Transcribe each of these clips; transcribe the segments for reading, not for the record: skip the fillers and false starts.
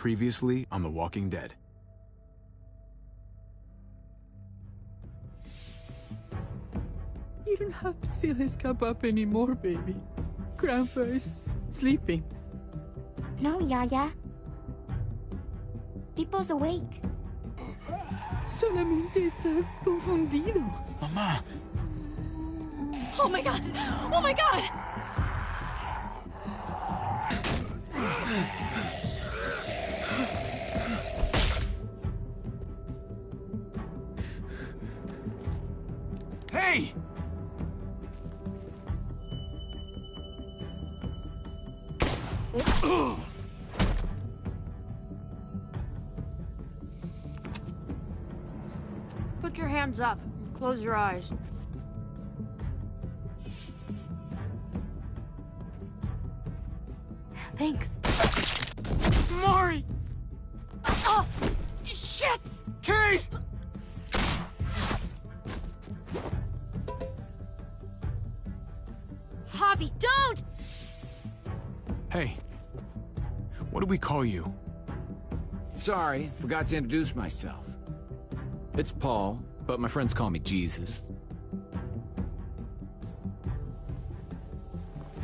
Previously on The Walking Dead. You don't have to fill his cup up anymore, baby. Grandpa is sleeping. No, Yaya. Pipo's awake. Solamente está confundido. Mamá! Oh my god! Oh my god! Hey! Put your hands up. Close your eyes. Thanks. Mari! Oh! Shit! Kate! Javi, don't! Hey. What do we call you? Sorry, forgot to introduce myself. It's Paul, but my friends call me Jesus.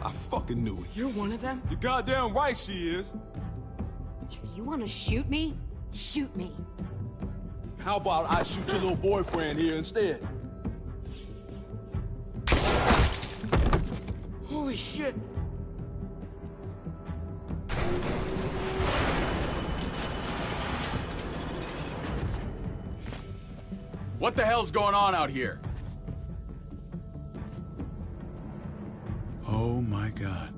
I fucking knew it. You're one of them? You're goddamn right she is. If you want to shoot me, shoot me. How about I shoot your little boyfriend here instead? Holy shit! What the hell's going on out here? Oh my God.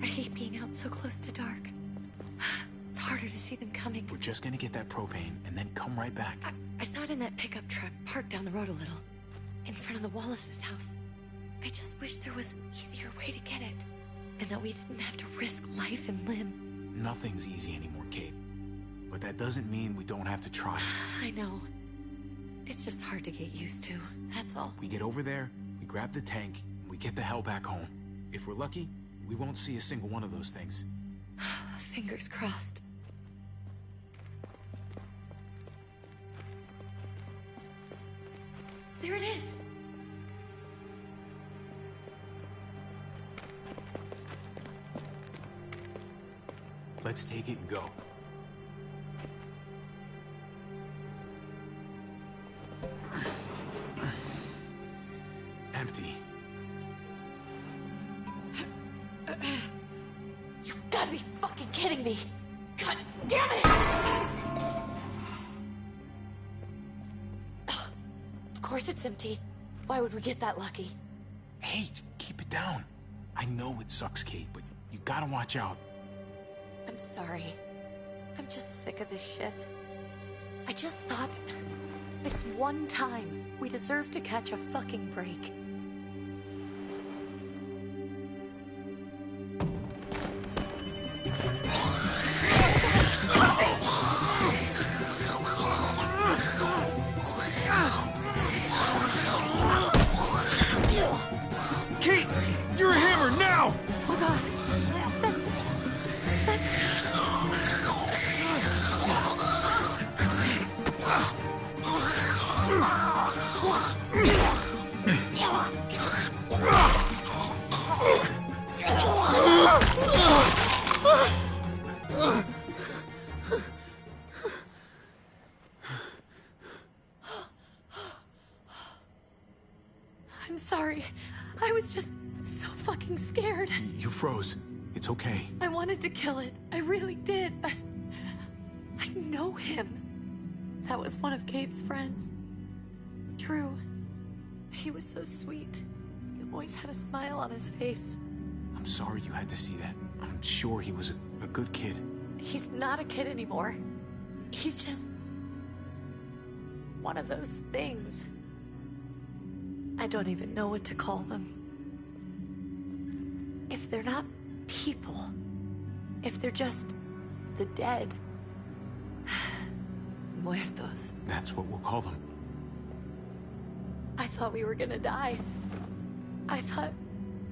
I hate being out so close to dark. It's harder to see them coming. We're just gonna get that propane and then come right back. I saw it in that pickup truck parked down the road a little, in front of the Wallace's house. I just wish there was an easier way to get it, and that we didn't have to risk life and limb. Nothing's easy anymore, Kate. But that doesn't mean we don't have to try. I know. It's just hard to get used to, that's all. We get over there, we grab the tank, and we get the hell back home. If we're lucky, we won't see a single one of those things. Fingers crossed. There it is! Let's take it and go. Empty. You've got to be fucking kidding me! God damn it! Of course it's empty. Why would we get that lucky? Hey, keep it down. I know it sucks, Kate, but you gotta watch out. I'm sorry. I'm just sick of this shit. I just thought, this one time, we deserve to catch a fucking break. Kate, you're a hammer now! Oh god, that's... I'm sorry. I was just so fucking scared. You froze. It's okay. I wanted to kill it. I really did, but... I know him. That was one of Gabe's friends. Drew. He was so sweet. He always had a smile on his face. I'm sorry you had to see that. I'm sure he was a good kid. He's not a kid anymore. He's just... one of those things. I don't even know what to call them. If they're not people, if they're just the dead, muertos. That's what we'll call them. I thought we were gonna die. I thought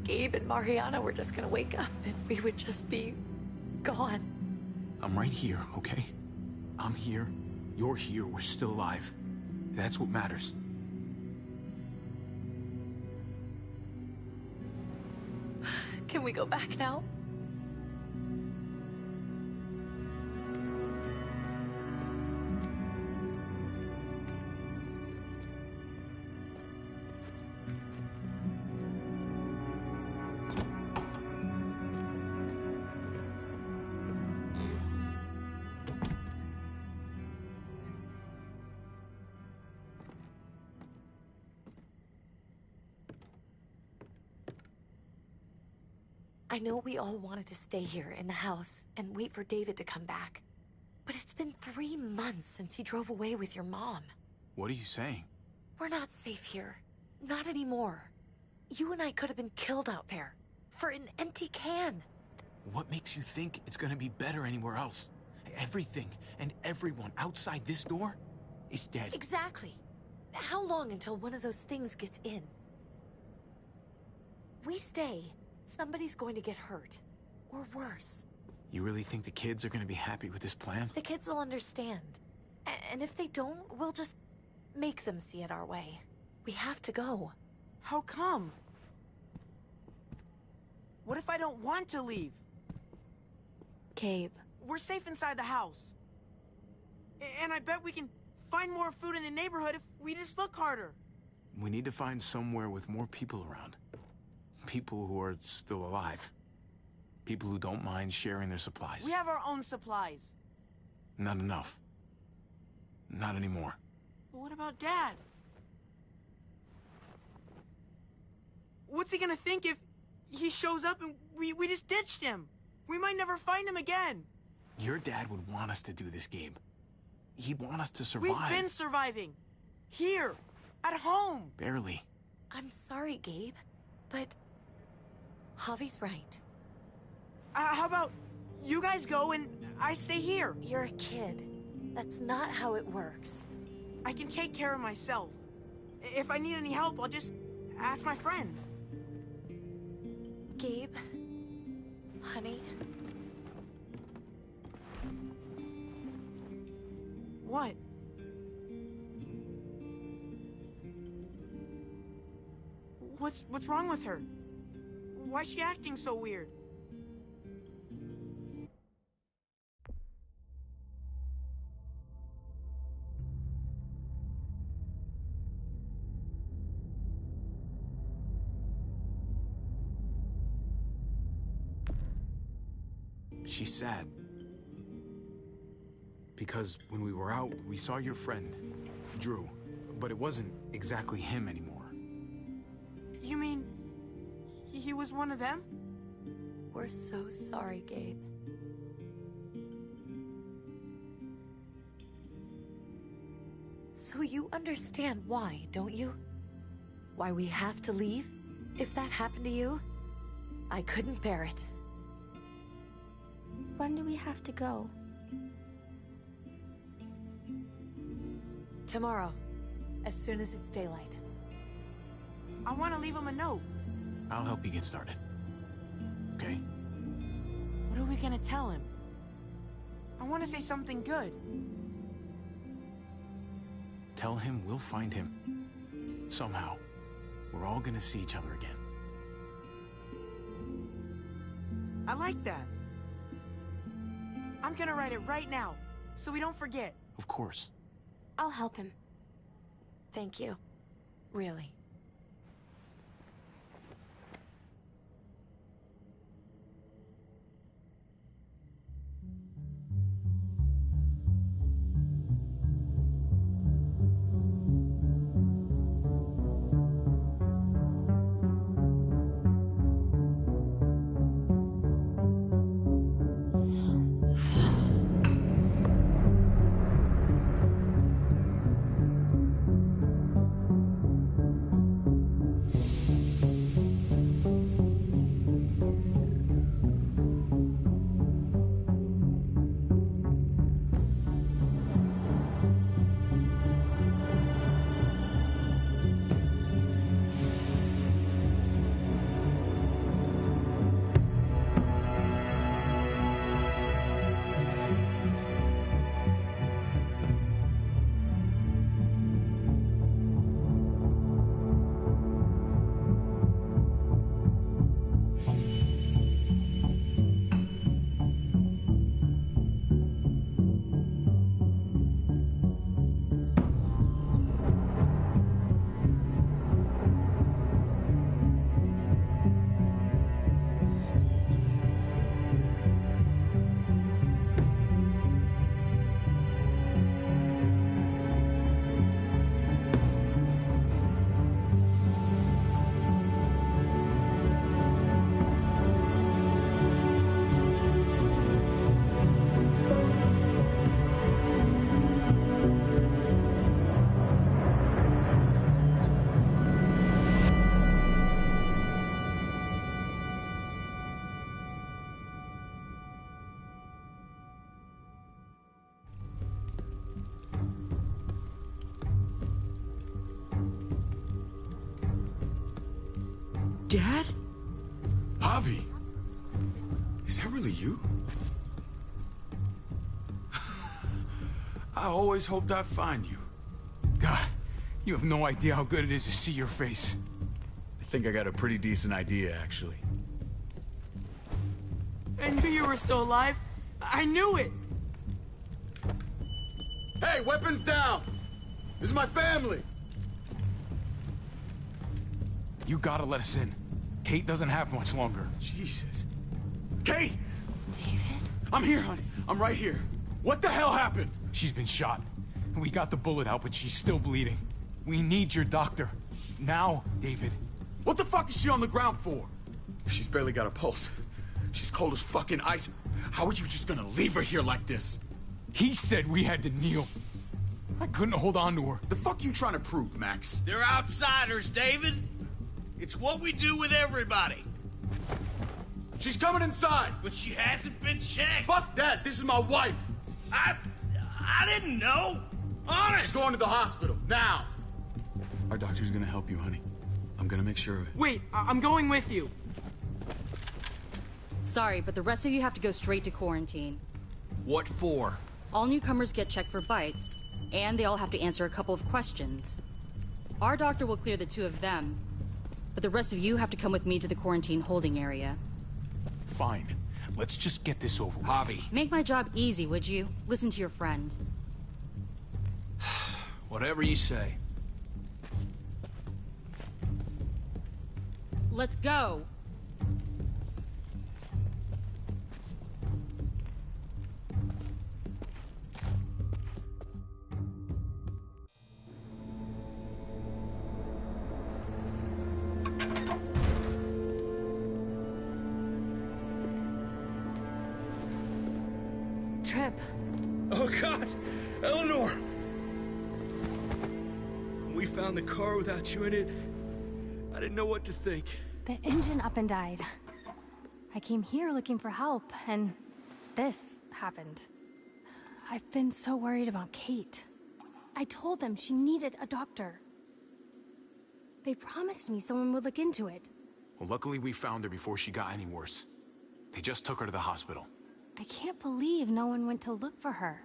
Gabe and Mariana were just gonna wake up and we would just be gone. I'm right here, okay? I'm here. You're here. We're still alive. That's what matters. Can we go back now? I know we all wanted to stay here in the house and wait for David to come back. But it's been 3 months since he drove away with your mom. What are you saying? We're not safe here. Not anymore. You and I could have been killed out there. For an empty can. What makes you think it's gonna be better anywhere else? Everything and everyone outside this door is dead. Exactly. How long until one of those things gets in? We stay. Somebody's going to get hurt. Or worse. You really think the kids are gonna be happy with this plan? The kids will understand. And if they don't, we'll just make them see it our way. We have to go. How come? What if I don't want to leave? Gabe. We're safe inside the house. And I bet we can find more food in the neighborhood if we just look harder. We need to find somewhere with more people around. People who are still alive. People who don't mind sharing their supplies. We have our own supplies. Not enough. Not anymore. But what about Dad? What's he gonna think if he shows up and we just ditched him? We might never find him again. Your dad would want us to do this, Gabe. He'd want us to survive. We've been surviving. Here. At home. Barely. I'm sorry, Gabe. But Javi's right. How about you guys go and I stay here? You're a kid. That's not how it works. I can take care of myself. If I need any help, I'll just ask my friends. Gabe, honey. What? What's wrong with her? Why's she acting so weird? She's sad. Because when we were out, we saw your friend, Drew. But it wasn't exactly him anymore. You mean he was one of them? We're so sorry, Gabe. So you understand why, don't you? Why we have to leave? If that happened to you, I couldn't bear it. When do we have to go? Tomorrow, as soon as it's daylight. I want to leave him a note. I'll help you get started. Okay? What are we gonna tell him? I want to say something good. Tell him we'll find him. Somehow. We're all gonna see each other again. I like that. I'm gonna write it right now, so we don't forget. Of course. I'll help him. Thank you. Really. Dad? Javi! Is that really you? I always hoped I'd find you. God, you have no idea how good it is to see your face. I think I got a pretty decent idea, actually. I knew you were still alive. I knew it. Hey, weapons down! This is my family! You gotta let us in. Kate doesn't have much longer. Jesus. Kate! David? I'm here, honey. I'm right here. What the hell happened? She's been shot. We got the bullet out, but she's still bleeding. We need your doctor. Now, David. What the fuck is she on the ground for? She's barely got a pulse. She's cold as fucking ice. How are you just gonna leave her here like this? He said we had to kneel. I couldn't hold on to her. The fuck you trying to prove, Max? They're outsiders, David. It's what we do with everybody. She's coming inside! But she hasn't been checked. Fuck that! This is my wife! I didn't know. Honest. She's going to the hospital, now! Our doctor's gonna help you, honey. I'm gonna make sure of it. Wait, I'm going with you. Sorry, but the rest of you have to go straight to quarantine. What for? All newcomers get checked for bites, and they all have to answer a couple of questions. Our doctor will clear the two of them, but the rest of you have to come with me to the quarantine holding area. Fine. Let's just get this over with. Javi. Make my job easy, would you? Listen to your friend. Whatever you say. Let's go! Trip. Oh, God! Eleanor! We found the car without you in it. I didn't know what to think. The engine up and died. I came here looking for help, and this happened. I've been so worried about Kate. I told them she needed a doctor. They promised me someone would look into it. Well, luckily we found her before she got any worse. They just took her to the hospital. I can't believe no one went to look for her.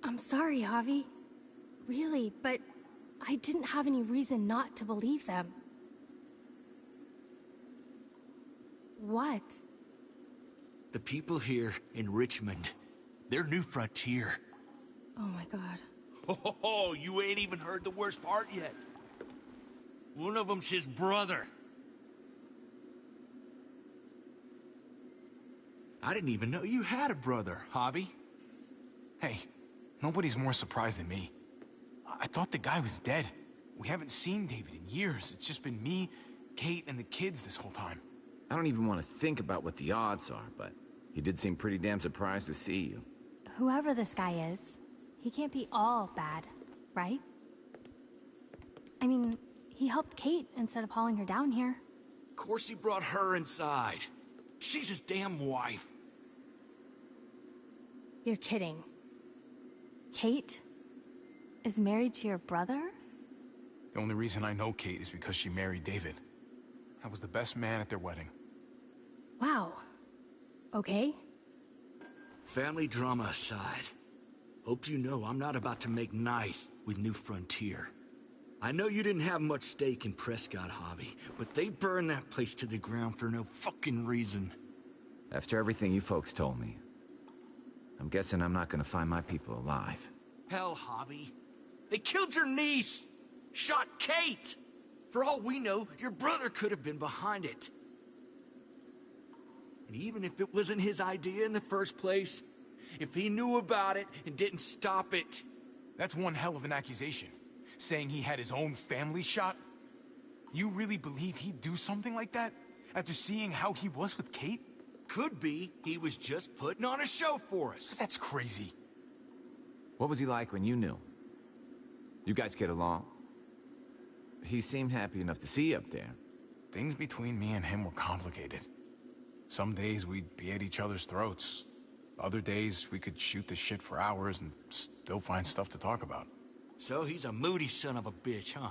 I'm sorry, Javi. Really, but I didn't have any reason not to believe them. What? The people here in Richmond, they're New Frontier. Oh my god. Oh, you ain't even heard the worst part yet. One of them's his brother. I didn't even know you had a brother, Javi. Hey, nobody's more surprised than me. I thought the guy was dead. We haven't seen David in years. It's just been me, Kate, and the kids this whole time. I don't even want to think about what the odds are, but he did seem pretty damn surprised to see you. Whoever this guy is, he can't be all bad, right? I mean, he helped Kate instead of hauling her down here. Of course he brought her inside. She's his damn wife. You're kidding. Kate is married to your brother? The only reason I know Kate is because she married David. I was the best man at their wedding. Wow. Okay. Family drama aside, hope you know I'm not about to make nice with New Frontier. I know you didn't have much stake in Prescott, Javi, but they burned that place to the ground for no fucking reason. After everything you folks told me, I'm guessing I'm not gonna find my people alive. Hell, Javi. They killed your niece! Shot Kate! For all we know, your brother could have been behind it. And even if it wasn't his idea in the first place, if he knew about it and didn't stop it... That's one hell of an accusation. Saying he had his own family shot? You really believe he'd do something like that? After seeing how he was with Kate? Could be he was just putting on a show for us. That's crazy. What was he like when you knew? You guys get along? He seemed happy enough to see you up there. Things between me and him were complicated. Some days we'd be at each other's throats. Other days we could shoot the shit for hours and still find stuff to talk about. So he's a moody son of a bitch, huh?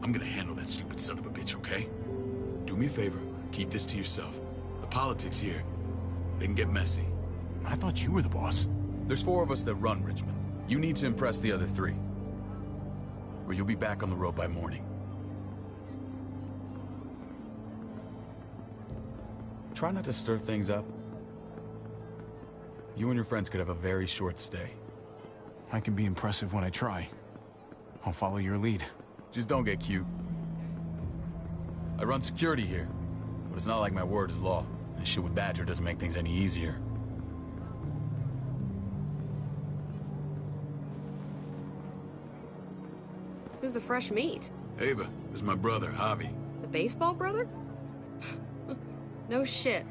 I'm gonna handle that stupid son of a bitch, okay? Do me a favor, keep this to yourself. The politics here, they can get messy. I thought you were the boss. There's 4 of us that run Richmond. You need to impress the other 3. Or you'll be back on the road by morning. Try not to stir things up. You and your friends could have a very short stay. I can be impressive when I try. I'll follow your lead. Just don't get cute. I run security here, but it's not like my word is law. This shit with Badger doesn't make things any easier. Who's the fresh meat? Ava, this is my brother, Javi. The baseball brother? No shit.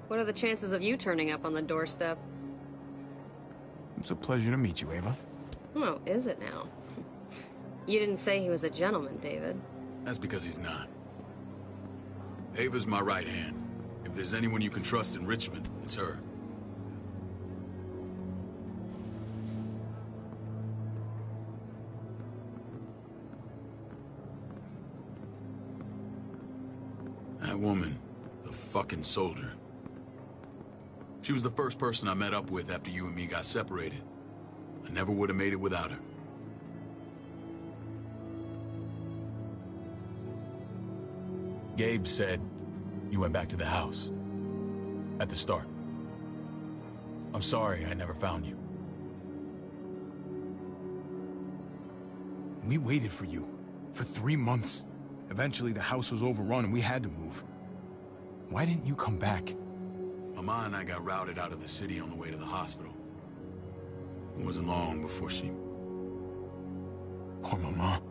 What are the chances of you turning up on the doorstep? It's a pleasure to meet you, Ava. Oh, is it now? You didn't say he was a gentleman, David. That's because he's not. Ava's my right hand. If there's anyone you can trust in Richmond, it's her. That woman, the fucking soldier. She was the first person I met up with after you and me got separated. I never would have made it without her. Gabe said you went back to the house. At the start. I'm sorry I never found you. We waited for you. For 3 months. Eventually the house was overrun and we had to move. Why didn't you come back? Mama and I got routed out of the city on the way to the hospital. It wasn't long before she... Poor Mama.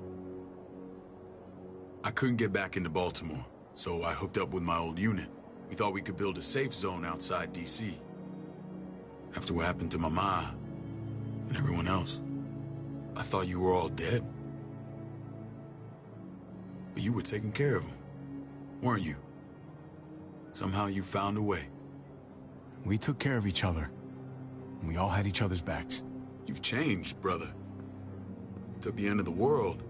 I couldn't get back into Baltimore, so I hooked up with my old unit. We thought we could build a safe zone outside D.C. After what happened to Mama and everyone else, I thought you were all dead. But you were taking care of them, weren't you? Somehow you found a way. We took care of each other. We all had each other's backs. You've changed, brother. It took the end of the world,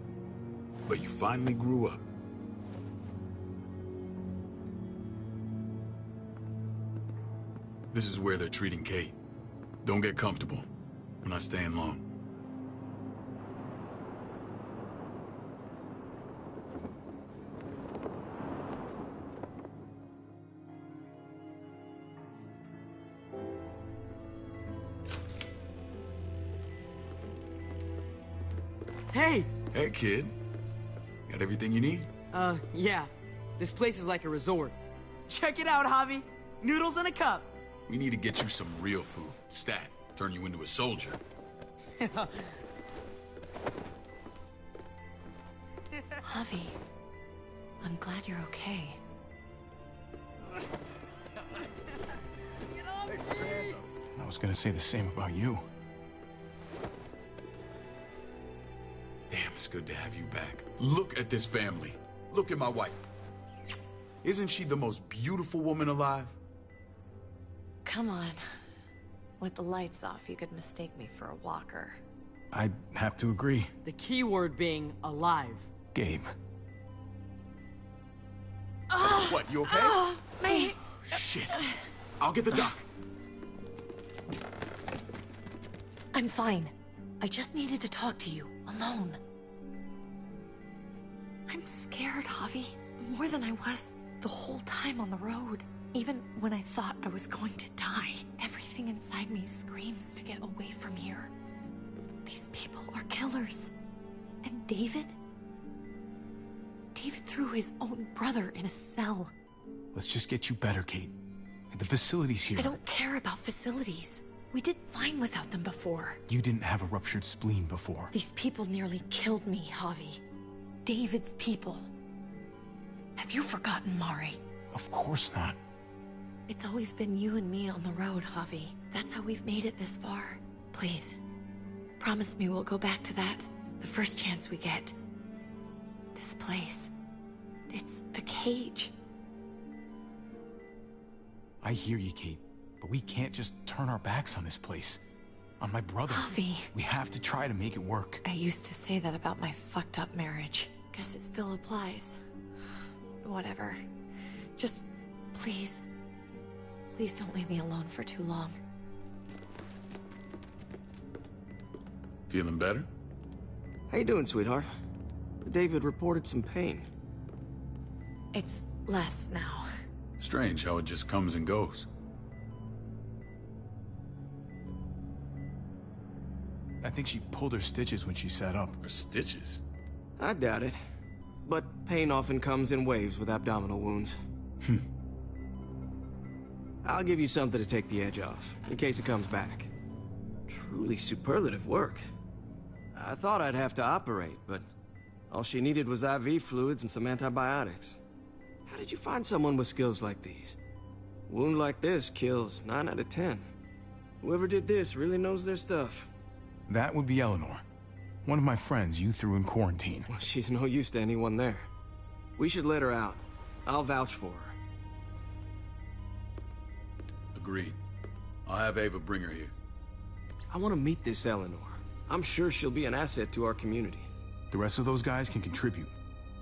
but you finally grew up. This is where they're treating Kate. Don't get comfortable. We're not staying long. Hey! Hey, kid. Got everything you need? Yeah. This place is like a resort. Check it out, Javi. Noodles in a cup. We need to get you some real food. Stat. Turn you into a soldier. Javi, I'm glad you're okay. I was gonna say the same about you. Damn, it's good to have you back. Look at this family. Look at my wife. Isn't she the most beautiful woman alive? Come on. With the lights off, you could mistake me for a walker. I'd have to agree. The key word being alive. Gabe. What, you okay? My... Shit. I'll get the doc. I'm fine. I just needed to talk to you, alone. I'm scared, Javi. More than I was the whole time on the road. Even when I thought I was going to die, everything inside me screams to get away from here. These people are killers. And David? David threw his own brother in a cell. Let's just get you better, Kate. The facility's here. I don't care about facilities. We did fine without them before. You didn't have a ruptured spleen before. These people nearly killed me, Javi. David's people. Have you forgotten, Mari? Of course not. It's always been you and me on the road, Javi. That's how we've made it this far. Please, promise me we'll go back to that the first chance we get. This place, it's a cage. I hear you, Kate, but we can't just turn our backs on this place. On my brother. Javi. We have to try to make it work. I used to say that about my fucked up marriage. Guess it still applies. Whatever. Just, please. Please don't leave me alone for too long. Feeling better? How you doing, sweetheart? David reported some pain. It's less now. Strange how it just comes and goes. I think she pulled her stitches when she sat up. Her stitches? I doubt it. But pain often comes in waves with abdominal wounds. I'll give you something to take the edge off, in case it comes back. Truly superlative work. I thought I'd have to operate, but all she needed was IV fluids and some antibiotics. How did you find someone with skills like these? A wound like this kills 9 out of 10. Whoever did this really knows their stuff. That would be Eleanor. One of my friends you threw in quarantine. Well, she's no use to anyone there. We should let her out. I'll vouch for her. Agreed. I'll have Ava bring her here. I want to meet this Eleanor. I'm sure she'll be an asset to our community. The rest of those guys can contribute,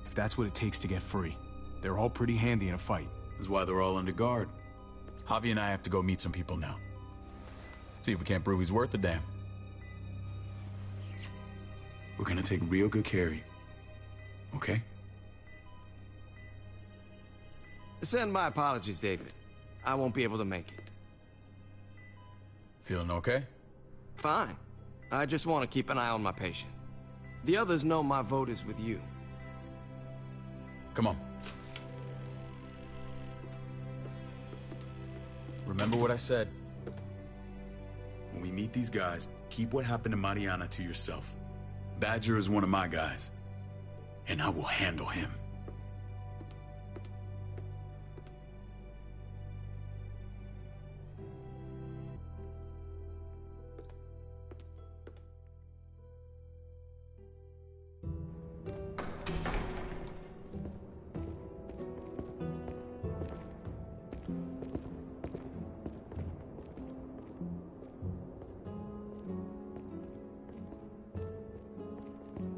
if that's what it takes to get free. They're all pretty handy in a fight. That's why they're all under guard. Javi and I have to go meet some people now. See if we can't prove he's worth the damn. We're gonna take real good care of you. Okay? Send my apologies, David. I won't be able to make it. Feeling okay? Fine. I just want to keep an eye on my patient. The others know my vote is with you. Come on. Remember what I said. When we meet these guys, keep what happened to Mariana to yourself. Badger is one of my guys, and I will handle him.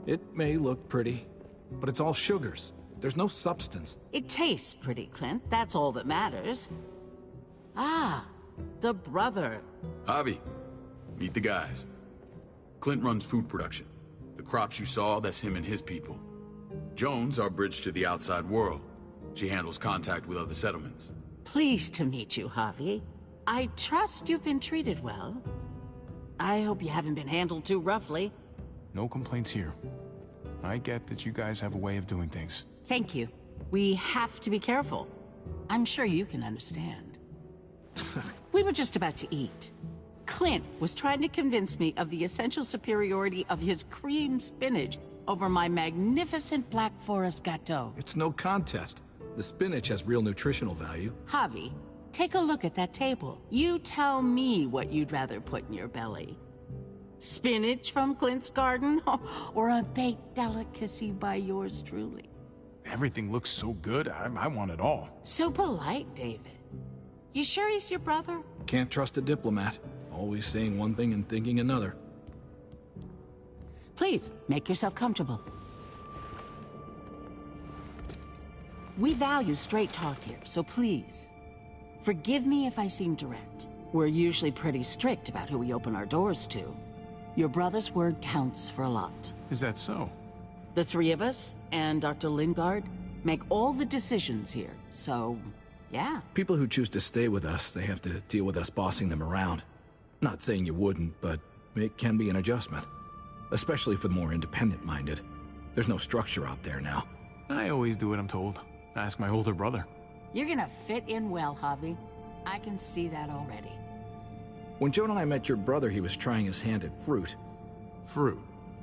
It may look pretty, but it's all sugars. There's no substance. It tastes pretty, Clint. That's all that matters. Ah, the brother. Javi, meet the guys. Clint runs food production. The crops you saw, that's him and his people. Jones, our bridge to the outside world. She handles contact with other settlements. Pleased to meet you, Javi. I trust you've been treated well. I hope you haven't been handled too roughly. No complaints here. I get that you guys have a way of doing things. Thank you. We have to be careful. I'm sure you can understand. We were just about to eat. Clint was trying to convince me of the essential superiority of his creamed spinach over my magnificent Black Forest gâteau. It's no contest. The spinach has real nutritional value. Javi, take a look at that table. You tell me what you'd rather put in your belly. Spinach from Clint's garden, or a baked delicacy by yours truly? Everything looks so good, I want it all. So polite, David. You sure he's your brother? Can't trust a diplomat. Always saying one thing and thinking another. Please, make yourself comfortable. We value straight talk here, so please, forgive me if I seem direct. We're usually pretty strict about who we open our doors to. Your brother's word counts for a lot. Is that so? The three of us, and Dr. Lingard, make all the decisions here, so, yeah. People who choose to stay with us, they have to deal with us bossing them around. Not saying you wouldn't, but it can be an adjustment. Especially for the more independent-minded. There's no structure out there now. I always do what I'm told. Ask my older brother. You're gonna fit in well, Javi. I can see that already. When Joan and I met your brother, he was trying his hand at fruit. Fruit?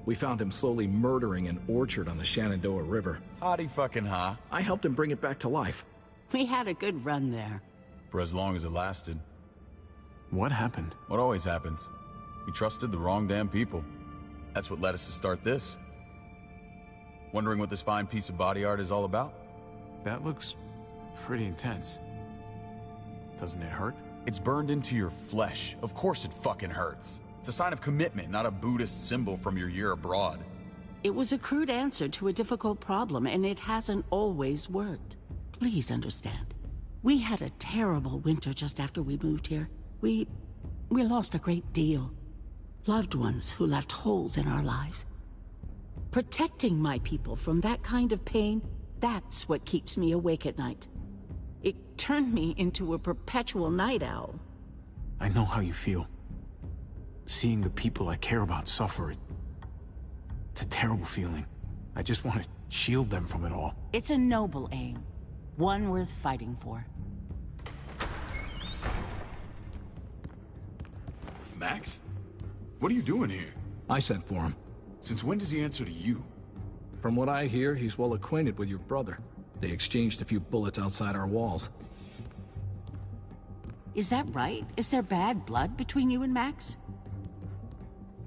We found him slowly murdering an orchard on the Shenandoah River. Howdy fucking ha. I helped him bring it back to life. We had a good run there. For as long as it lasted. What happened? What always happens. We trusted the wrong damn people. That's what led us to start this. Wondering what this fine piece of body art is all about? That looks pretty intense. Doesn't it hurt? It's burned into your flesh. Of course it fucking hurts. It's a sign of commitment, not a Buddhist symbol from your year abroad. It was a crude answer to a difficult problem, and it hasn't always worked. Please understand. We had a terrible winter just after we moved here. We lost a great deal. Loved ones who left holes in our lives. Protecting my people from that kind of pain, that's what keeps me awake at night. It turned me into a perpetual night owl. I know how you feel. Seeing the people I care about suffer, it's a terrible feeling. I just want to shield them from it all. It's a noble aim. One worth fighting for. Max? What are you doing here? I sent for him. Since when does he answer to you? From what I hear, he's well acquainted with your brother. They exchanged a few bullets outside our walls. Is that right? Is there bad blood between you and Max?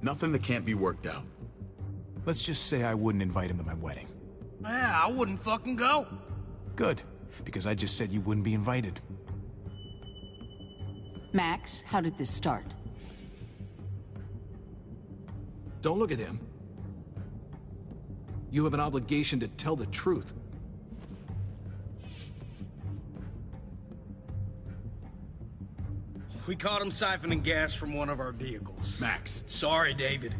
Nothing that can't be worked out. Let's just say I wouldn't invite him to my wedding. Yeah, I wouldn't fucking go. Good, because I just said you wouldn't be invited. Max, how did this start? Don't look at him. You have an obligation to tell the truth. We caught him siphoning gas from one of our vehicles. Max. Sorry, David.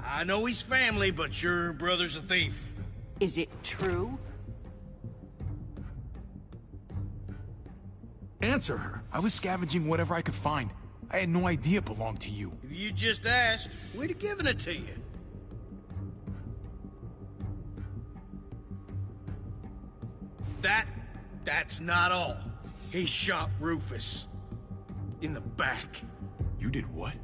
I know he's family, but your brother's a thief. Is it true? Answer her. I was scavenging whatever I could find. I had no idea it belonged to you. If you just asked, we'd have given it to you. That's not all. He shot Rufus. In the back. You did what?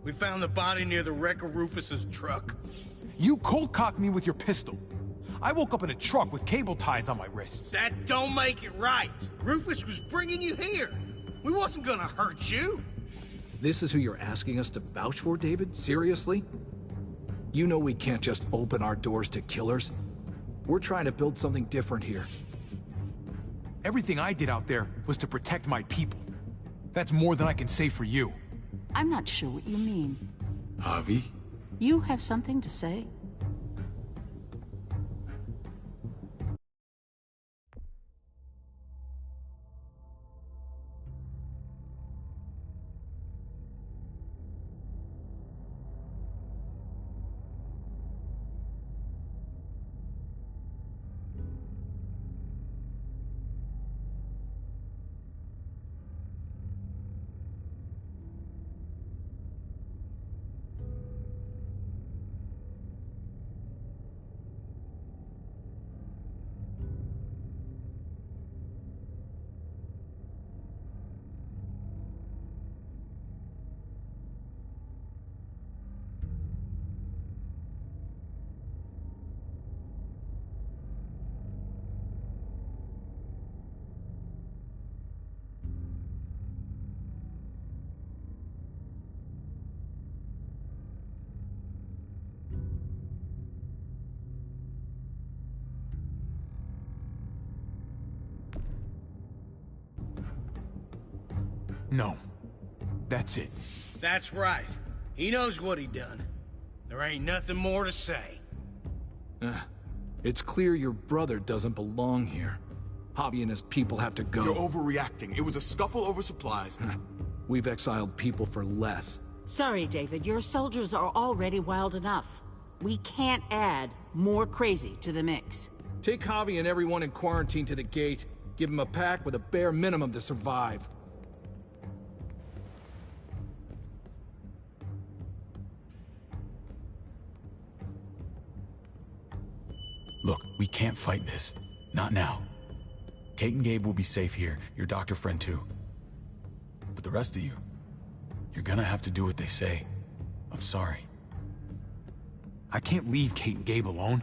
We found the body near the wreck of Rufus's truck. You cold-cocked me with your pistol. I woke up in a truck with cable ties on my wrists. That don't make it right. Rufus was bringing you here. We wasn't gonna hurt you. This is who you're asking us to vouch for, David? Seriously? You know we can't just open our doors to killers. We're trying to build something different here. Everything I did out there was to protect my people. That's more than I can say for you. I'm not sure what you mean. Javi? You have something to say? No. That's it. That's right. He knows what he done. There ain't nothing more to say. It's clear your brother doesn't belong here. Javi and his people have to go. You're overreacting. It was a scuffle over supplies. We've exiled people for less. Sorry, David. Your soldiers are already wild enough. We can't add more crazy to the mix. Take Javi and everyone in quarantine to the gate. Give them a pack with a bare minimum to survive. Look, we can't fight this. Not now. Kate and Gabe will be safe here, your doctor friend too. But the rest of you, you're gonna have to do what they say. I'm sorry. I can't leave Kate and Gabe alone.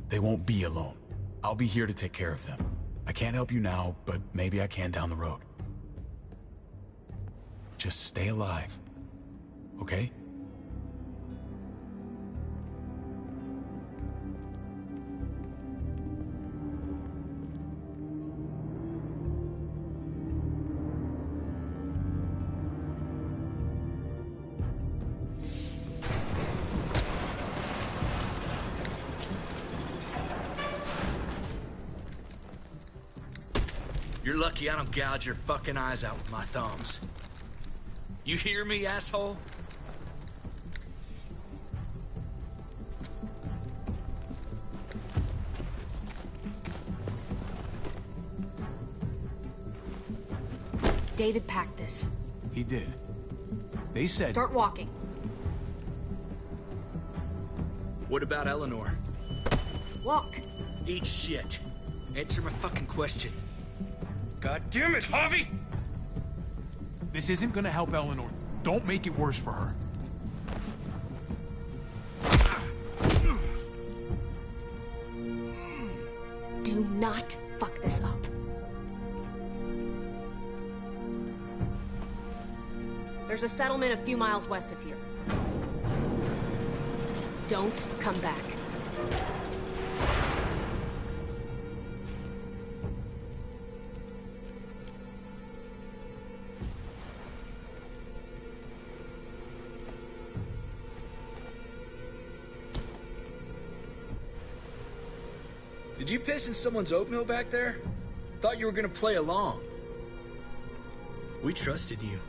They won't be alone. I'll be here to take care of them. I can't help you now, but maybe I can down the road. Just stay alive, okay? You're lucky I don't gouge your fucking eyes out with my thumbs. You hear me, asshole? David packed this. He did. They said... Start walking. What about Eleanor? Walk. Eat shit. Answer my fucking question. God damn it, Javi! This isn't gonna help Eleanor. Don't make it worse for her. Do not fuck this up. There's a settlement a few miles west of here. Don't come back. Did you piss in someone's oatmeal back there? Thought you were gonna play along. We trusted you.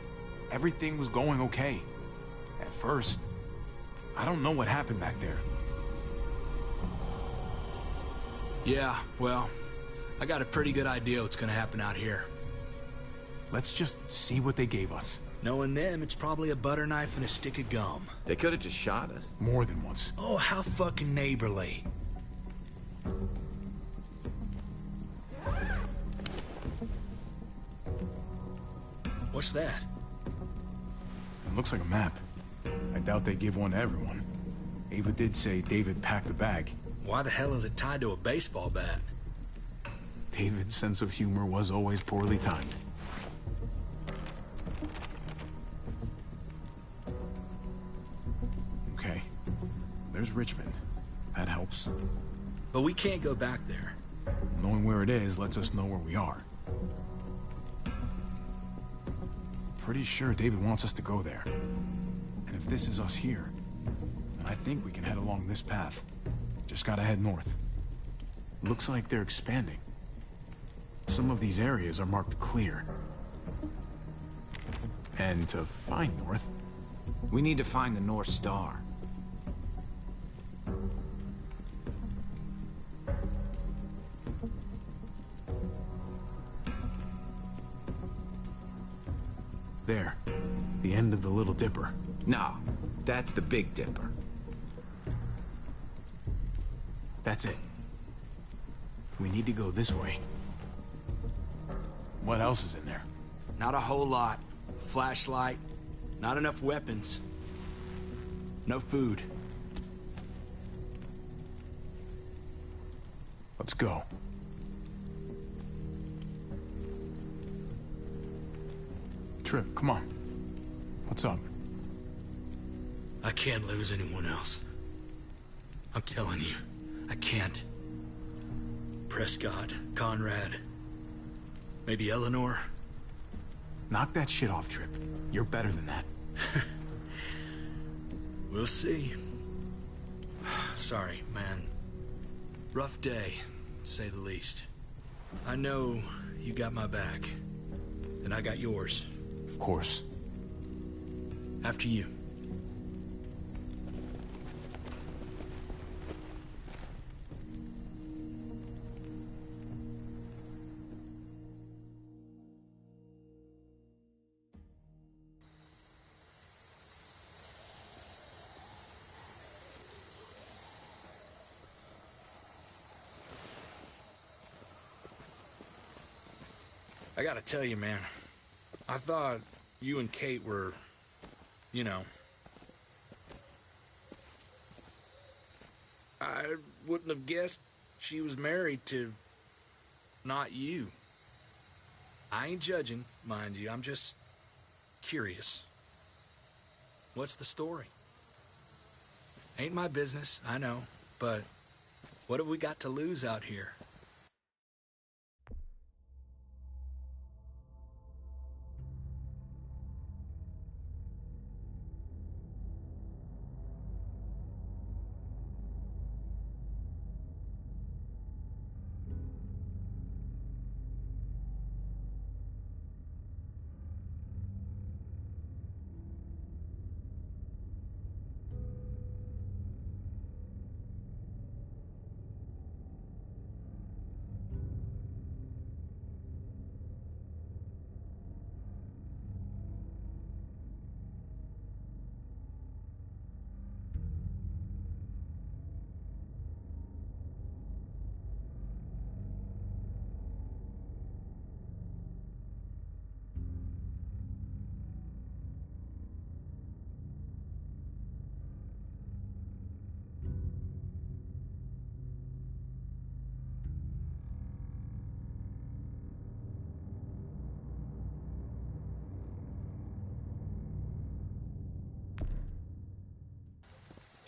Everything was going okay. At first. I don't know what happened back there. Yeah, well, I got a pretty good idea what's gonna happen out here. Let's just see what they gave us. Knowing them, it's probably a butter knife and a stick of gum. They could have just shot us. More than once. Oh, how fucking neighborly. What's that? It looks like a map. I doubt they give one to everyone. Ava did say David packed the bag. Why the hell is it tied to a baseball bat? David's sense of humor was always poorly timed. Okay. There's Richmond. That helps. But we can't go back there. Knowing where it is lets us know where we are. Pretty sure David wants us to go there. And if this is us here, then I think we can head along this path. Just gotta head north. Looks like they're expanding. Some of these areas are marked clear. And to find north... We need to find the North Star. There. The end of the Little Dipper. No, that's the Big Dipper. That's it. We need to go this way. What else is in there? Not a whole lot. Flashlight. Not enough weapons. No food. Let's go. Trip, come on. What's up? I can't lose anyone else. I'm telling you, I can't. Prescott, Conrad, maybe Eleanor. Knock that shit off, Trip. You're better than that. We'll see. Sorry, man. Rough day, to say the least. I know you got my back, and I got yours. Of course. After you. I gotta tell you, man. I thought you and Kate were, you know... I wouldn't have guessed she was married to... not you. I ain't judging, mind you. I'm just... curious. What's the story? Ain't my business, I know. But what have we got to lose out here?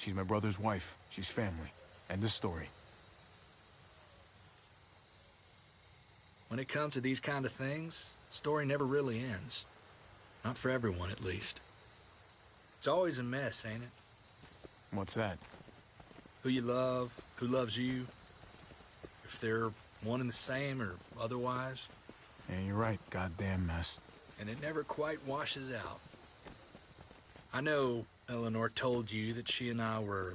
She's my brother's wife. She's family. End of story. When it comes to these kind of things, the story never really ends. Not for everyone, at least. It's always a mess, ain't it? What's that? Who you love, who loves you, if they're one and the same or otherwise. Yeah, you're right. Goddamn mess. And it never quite washes out. I know Eleanor told you that she and I were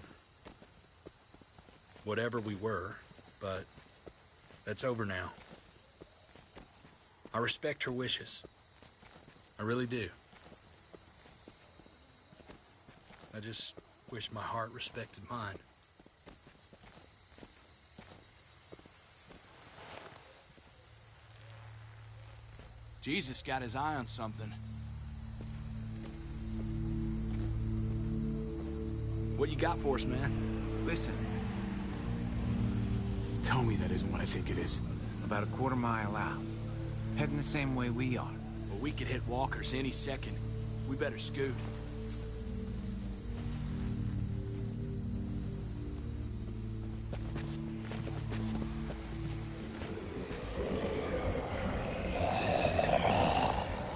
whatever we were, but that's over now. I respect her wishes. I really do. I just wish my heart respected mine. Jesus got his eye on something. What you got for us, man? Listen. Tell me that isn't what I think it is. About a quarter mile out. Heading the same way we are. Well, we could hit walkers any second. We better scoot.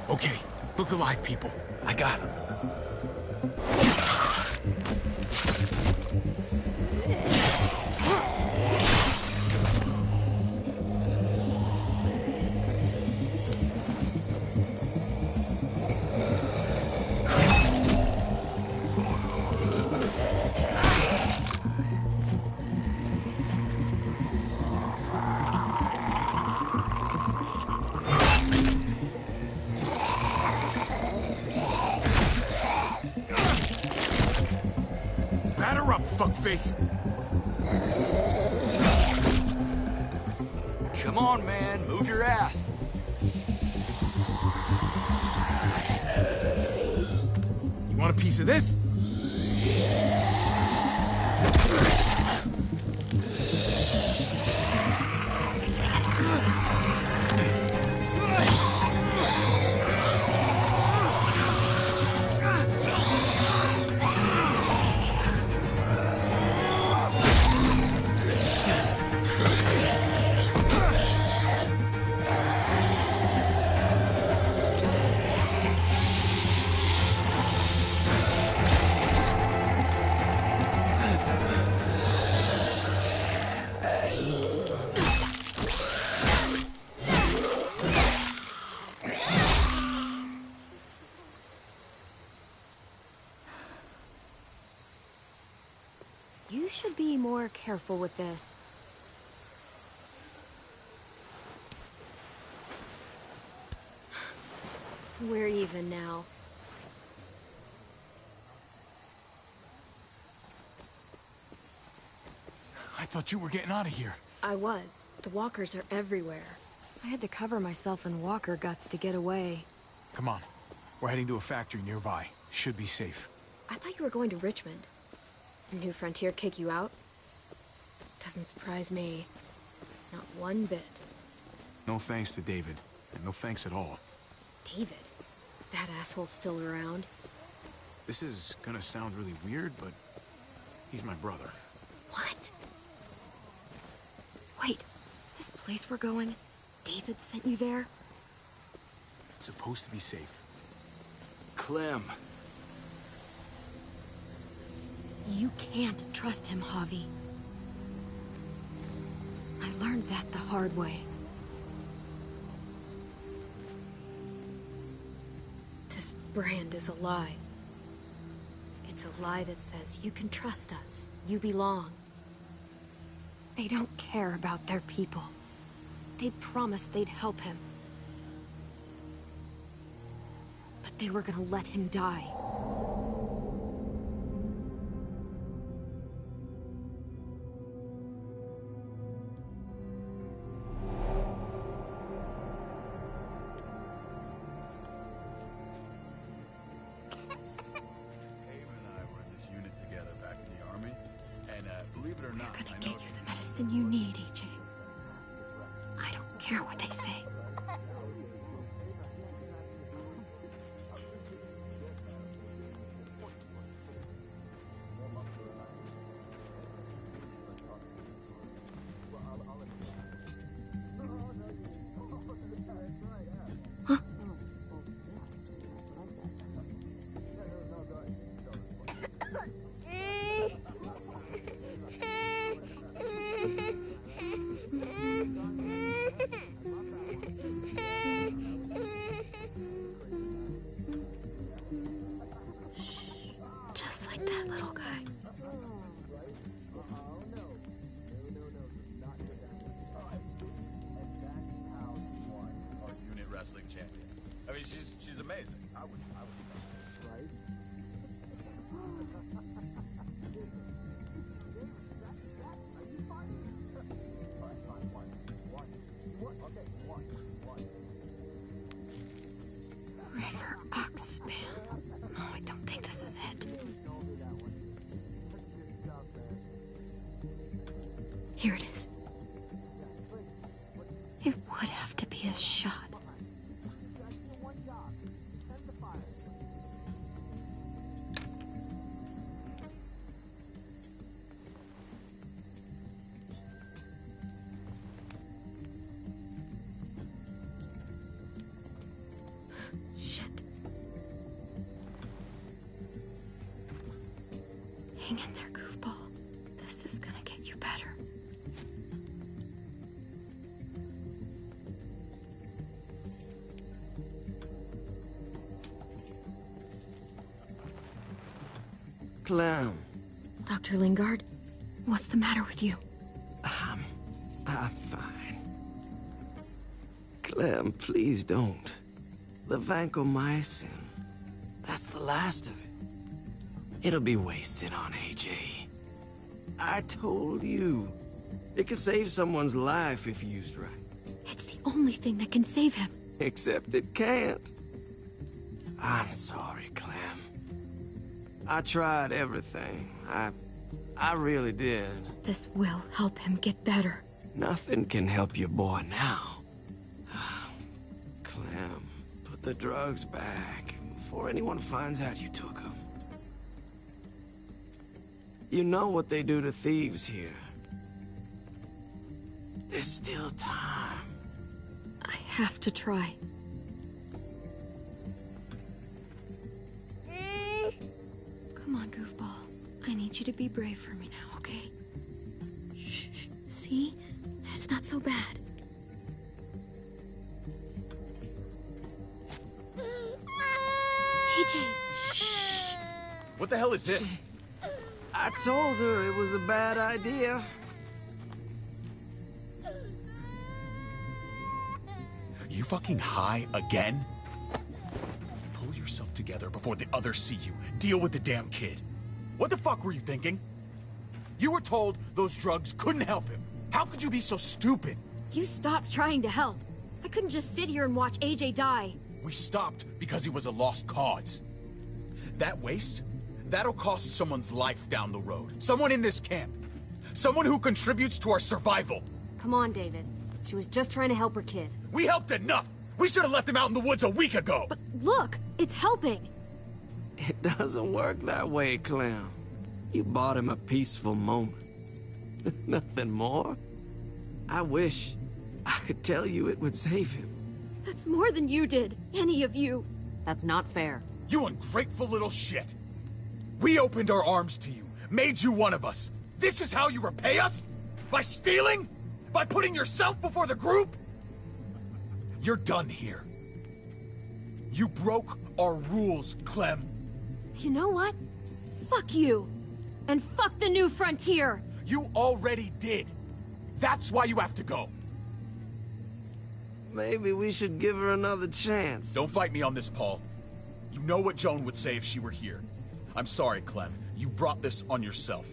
Okay, look alive, people. I got him. Batter up, fuckface! Come on, man. Move your ass. You want a piece of this? You should be more careful with this. We're even now. I thought you were getting out of here. I was. The walkers are everywhere. I had to cover myself in walker guts to get away. Come on. We're heading to a factory nearby. Should be safe. I thought you were going to Richmond. New Frontier kick you out? Doesn't surprise me. Not one bit. No thanks to David. And no thanks at all. David? That asshole's still around? This is gonna sound really weird, but he's my brother. What? Wait, this place we're going, David sent you there? It's supposed to be safe. Clem. You can't trust him, Javi. I learned that the hard way. This brand is a lie. It's a lie that says you can trust us, you belong. They don't care about their people. They promised they'd help him. But they were gonna let him die. You need, AJ. I don't care what they say. That little guy. Our unit wrestling champion. I mean, she's amazing. I would right? River Oxpan. No, I don't think this is it. Here it is. It would have to be a shot. Shit. Hang in there, goofball. This is gonna get you better. Clem. Dr. Lingard, what's the matter with you? I'm fine. Clem, please don't. The vancomycin, that's the last of it. It'll be wasted on AJ. I told you. It could save someone's life if used right. It's the only thing that can save him. Except it can't. I'm sorry, Clem. I tried everything. I really did. This will help him get better. Nothing can help your boy now. Clem, put the drugs back before anyone finds out you took them. You know what they do to thieves here. There's still time. I have to try. Come on, goofball. I need you to be brave for me now, okay? Shh. See? It's not so bad. AJ, shh. What the hell is this? I told her it was a bad idea. You fucking high again? Pull yourself together before the others see you. Deal with the damn kid. What the fuck were you thinking? You were told those drugs couldn't help him. How could you be so stupid? You stopped trying to help. I couldn't just sit here and watch AJ die. We stopped because he was a lost cause. That waste, that'll cost someone's life down the road. Someone in this camp. Someone who contributes to our survival. Come on, David. She was just trying to help her kid. We helped enough! We should have left him out in the woods a week ago! But look, it's helping. It doesn't work that way, Clem. You bought him a peaceful moment. Nothing more. I wish I could tell you it would save him. That's more than you did, any of you. That's not fair. You ungrateful little shit! We opened our arms to you, made you one of us. This is how you repay us? By stealing? By putting yourself before the group? You're done here. You broke our rules, Clem. You know what? Fuck you. And fuck the new frontier. You already did. That's why you have to go. Maybe we should give her another chance. Don't fight me on this, Paul. You know what Joan would say if she were here. I'm sorry, Clem. You brought this on yourself.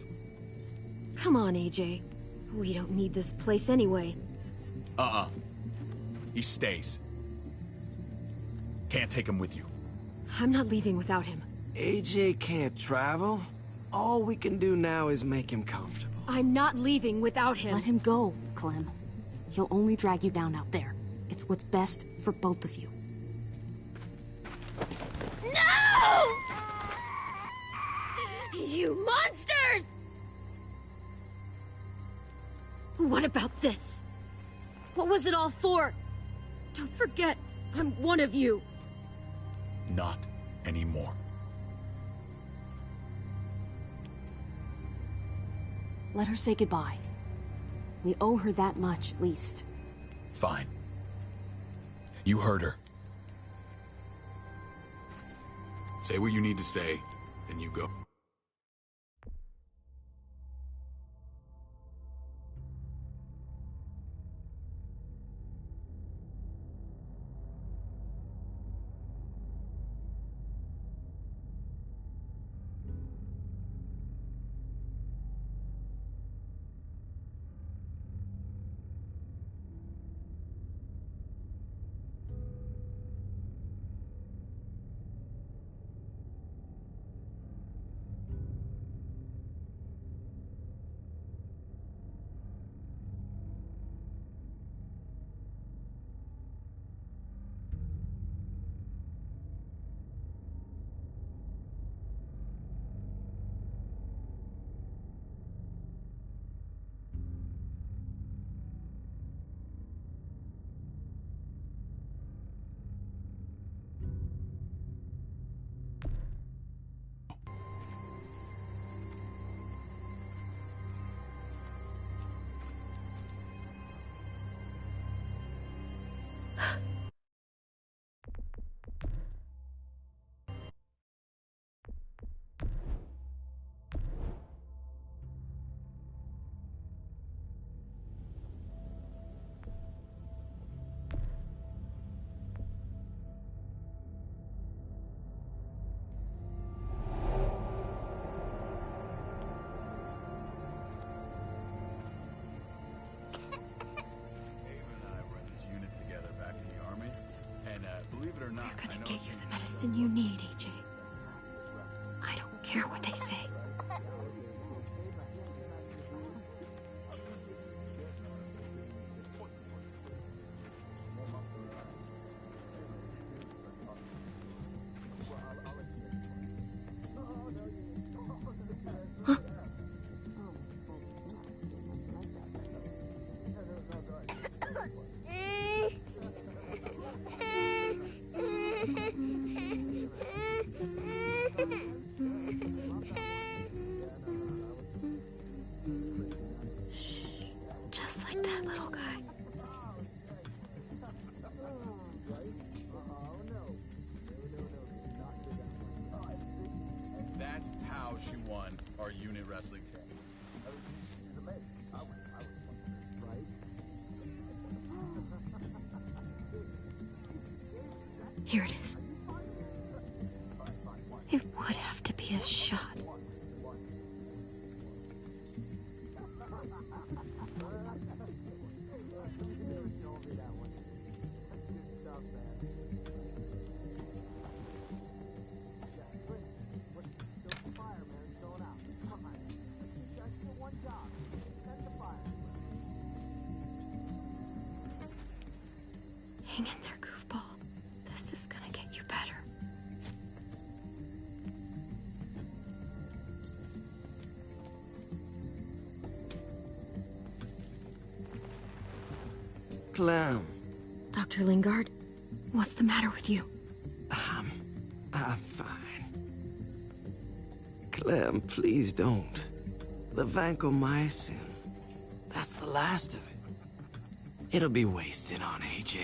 Come on, AJ. We don't need this place anyway. He stays. Can't take him with you. I'm not leaving without him. AJ can't travel. All we can do now is make him comfortable. I'm not leaving without him. Let him go, Clem. He'll only drag you down out there. It's what's best for both of you. No! You monsters! What about this? What was it all for? Don't forget, I'm one of you. Not anymore. Let her say goodbye. We owe her that much, at least. Fine. You heard her. Say what you need to say, then you go. We're gonna get you the medicine you need, AJ. I don't care what they say. Just like that little guy. That's how she won our unit wrestling. Here it is. It would have to be a shot. Hang in there, goofball. This is gonna get you better. Clem. Dr. Lingard, what's the matter with you? I'm fine. Clem, please don't. The vancomycin. That's the last of it. It'll be wasted on AJ.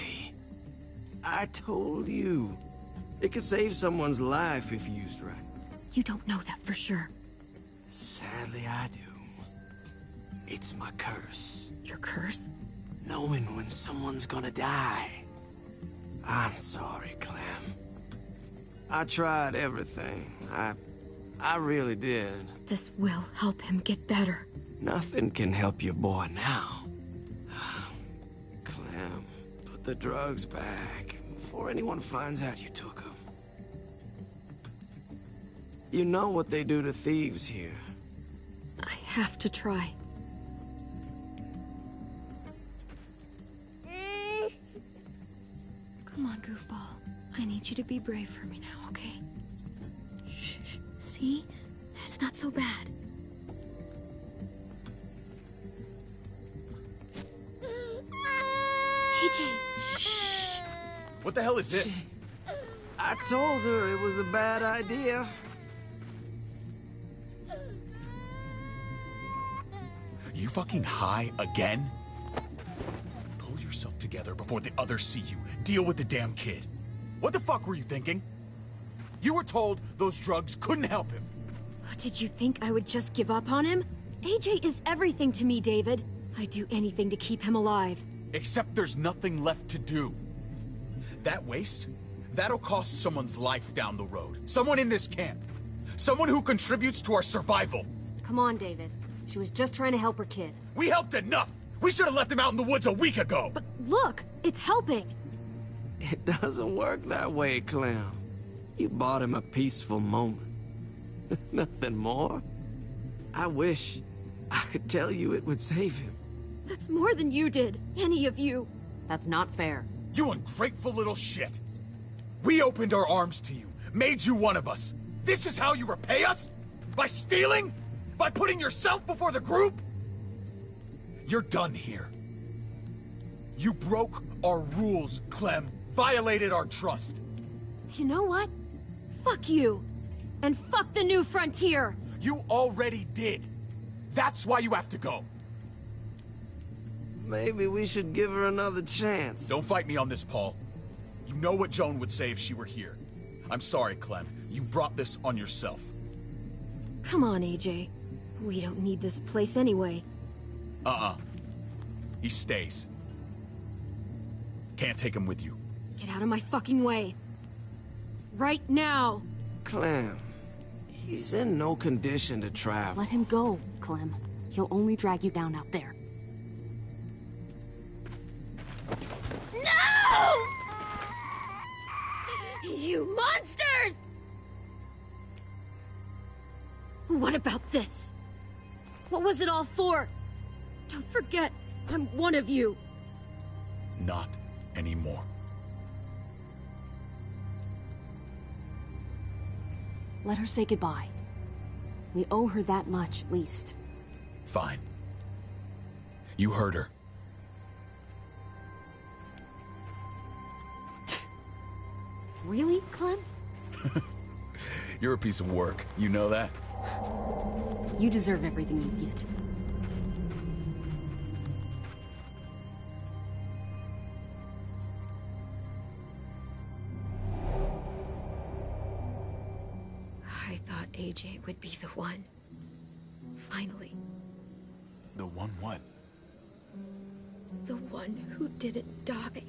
I told you. It could save someone's life if used right. You don't know that for sure. Sadly, I do. It's my curse. Your curse? Knowing when someone's gonna die. I'm sorry, Clem. I tried everything. I really did. This will help him get better. Nothing can help your boy now. Clem, put the drugs back before anyone finds out you took them. You know what they do to thieves here. I have to try. Come on, goofball. I need you to be brave for me now, okay? Shh. See? It's not so bad. AJ, shh. What the hell is this? I told her it was a bad idea. You fucking high again? Pull yourself together before the others see you. Deal with the damn kid. What the fuck were you thinking? You were told those drugs couldn't help him. Did you think I would just give up on him? AJ is everything to me, David. I'd do anything to keep him alive. Except there's nothing left to do. That waste, that'll cost someone's life down the road. Someone in this camp. Someone who contributes to our survival. Come on, David. She was just trying to help her kid. We helped enough! We should have left him out in the woods a week ago! But look, it's helping. It doesn't work that way, Clem. You bought him a peaceful moment. Nothing more. I wish I could tell you it would save him. That's more than you did, any of you. That's not fair. You ungrateful little shit! We opened our arms to you, made you one of us. This is how you repay us? By stealing? By putting yourself before the group? You're done here. You broke our rules, Clem. Violated our trust. You know what? Fuck you. And fuck the new frontier. You already did. That's why you have to go. Maybe we should give her another chance. Don't fight me on this, Paul. You know what Joan would say if she were here. I'm sorry, Clem. You brought this on yourself. Come on, AJ. We don't need this place anyway. He stays. Can't take him with you. Get out of my fucking way. Right now. Clem, he's in no condition to travel. Let him go, Clem. He'll only drag you down out there. No! You monsters! What about this? What was it all for? Don't forget, I'm one of you. Not anymore. Let her say goodbye. We owe her that much, at least. Fine. You heard her. Really, Clem? You're a piece of work. You know that? You deserve everything you get. I thought AJ would be the one. Finally. The one what? The one who didn't die.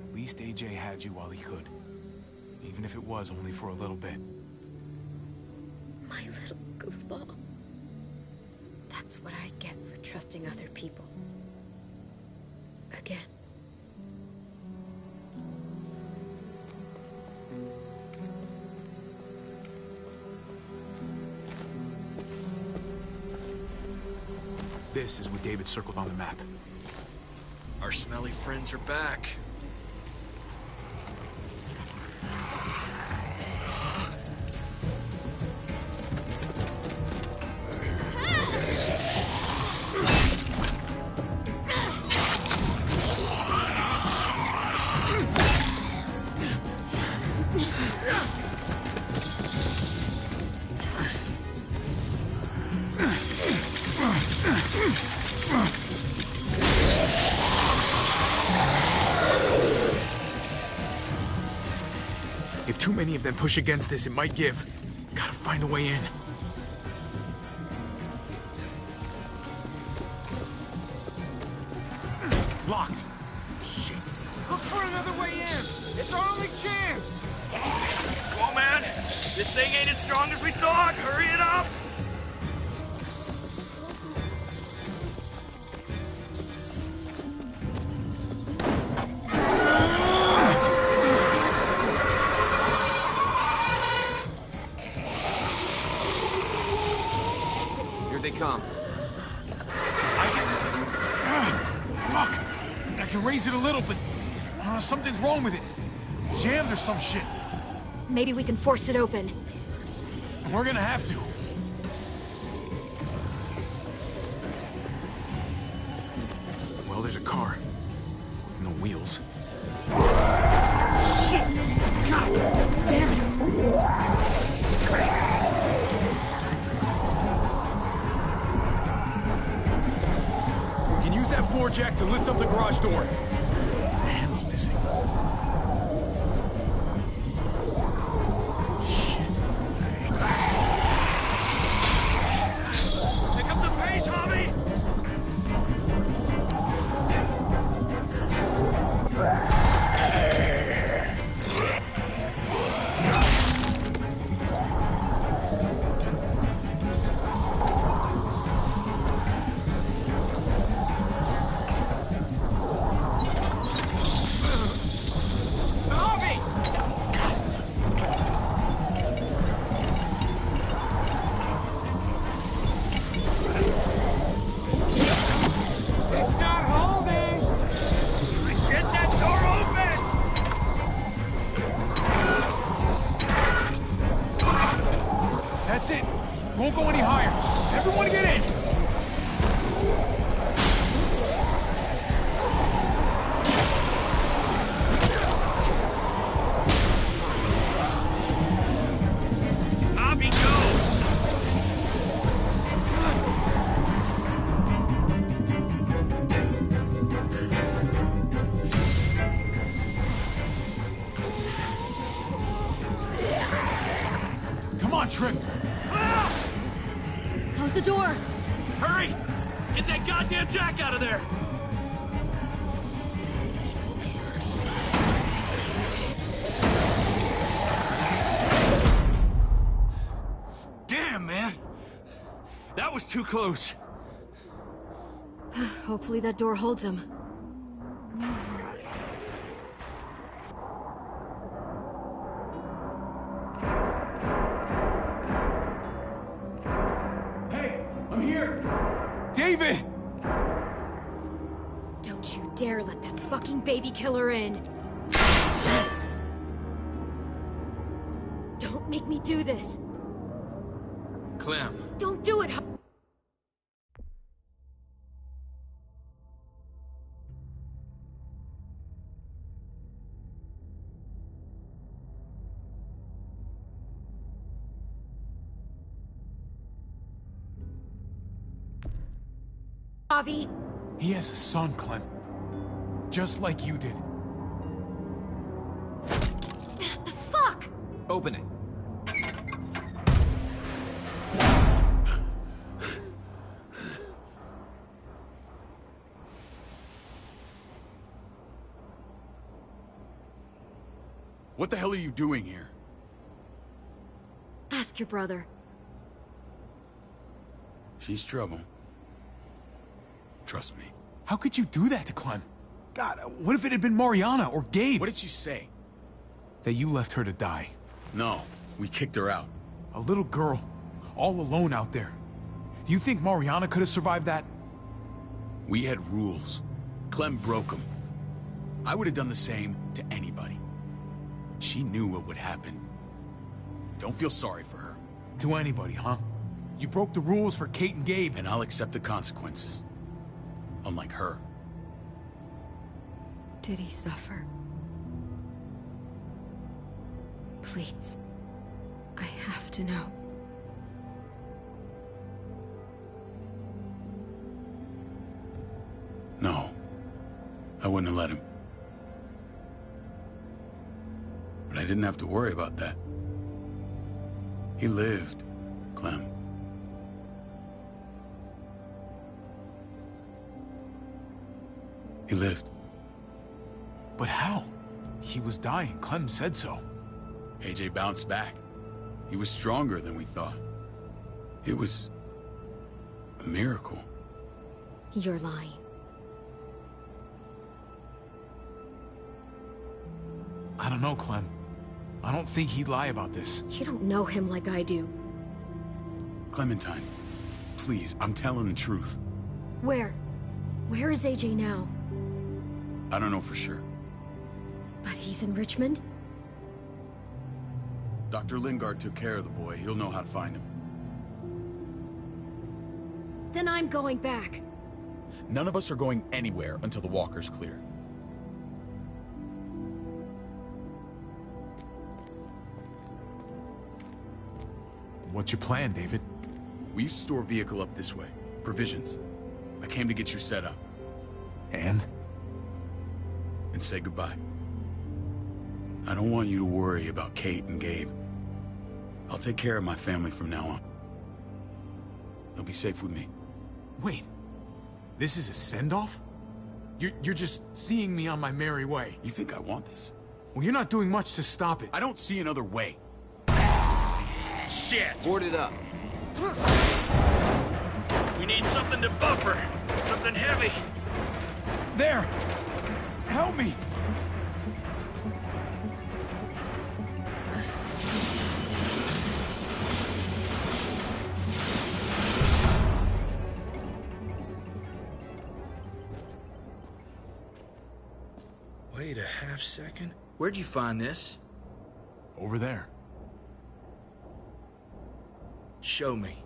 At least AJ had you while he could. Even if it was only for a little bit. My little goofball. That's what I get for trusting other people. Again. This is what David circled on the map. Our smelly friends are back. If too many of them push against this, it might give. Gotta find a way in. Locked. Shit. Look for another way in! It's our only chance! Come on, man! This thing ain't as strong as we thought! Hurry it up! They come. Fuck! I can raise it a little, but something's wrong with it. Jammed or some shit. Maybe we can force it open. We're gonna have to. Well, there's a car. No wheels. Shit! God damn it! That floor jack to lift up the garage door. The handle's missing. Shit. Pick up the pace, Hobby! Won't go any higher. Everyone get in! Hobby, go! Come on, Trick! Close the door! Hurry! Get that goddamn jack out of there! Damn, man! That was too close. Hopefully that door holds him. dare let that fucking baby killer in. Don't make me do this. Clem. Don't do it, Javi. He has a son, Clem. Just like you did. The fuck? Open it. What the hell are you doing here? Ask your brother. She's trouble. Trust me. How could you do that to Clem? God, what if it had been Mariana or Gabe? What did she say? That you left her to die. No, we kicked her out. A little girl, all alone out there. Do you think Mariana could have survived that? We had rules. Clem broke them. I would have done the same to anybody. She knew what would happen. Don't feel sorry for her. To anybody, huh? You broke the rules for Kate and Gabe. And I'll accept the consequences. Unlike her. Did he suffer? Please. I have to know. No. I wouldn't have let him. But I didn't have to worry about that. He lived, Clem. He lived. But how? He was dying. Clem said so. AJ bounced back. He was stronger than we thought. It was a miracle. You're lying. I don't know, Clem. I don't think he'd lie about this. You don't know him like I do. Clementine, please, I'm telling the truth. Where? Where is AJ now? I don't know for sure. But he's in Richmond? Dr. Lingard took care of the boy. He'll know how to find him. Then I'm going back. None of us are going anywhere until the walker's clear. What's your plan, David? We used to store a vehicle up this way. Provisions. I came to get you set up. And? And say goodbye. I don't want you to worry about Kate and Gabe. I'll take care of my family from now on. They'll be safe with me. Wait. This is a send-off? You're just seeing me on my merry way. You think I want this? Well, you're not doing much to stop it. I don't see another way. Shit! Board it up. We need something to buffer. Something heavy. There! Help me! Wait a half second. Where'd you find this? Over there. Show me.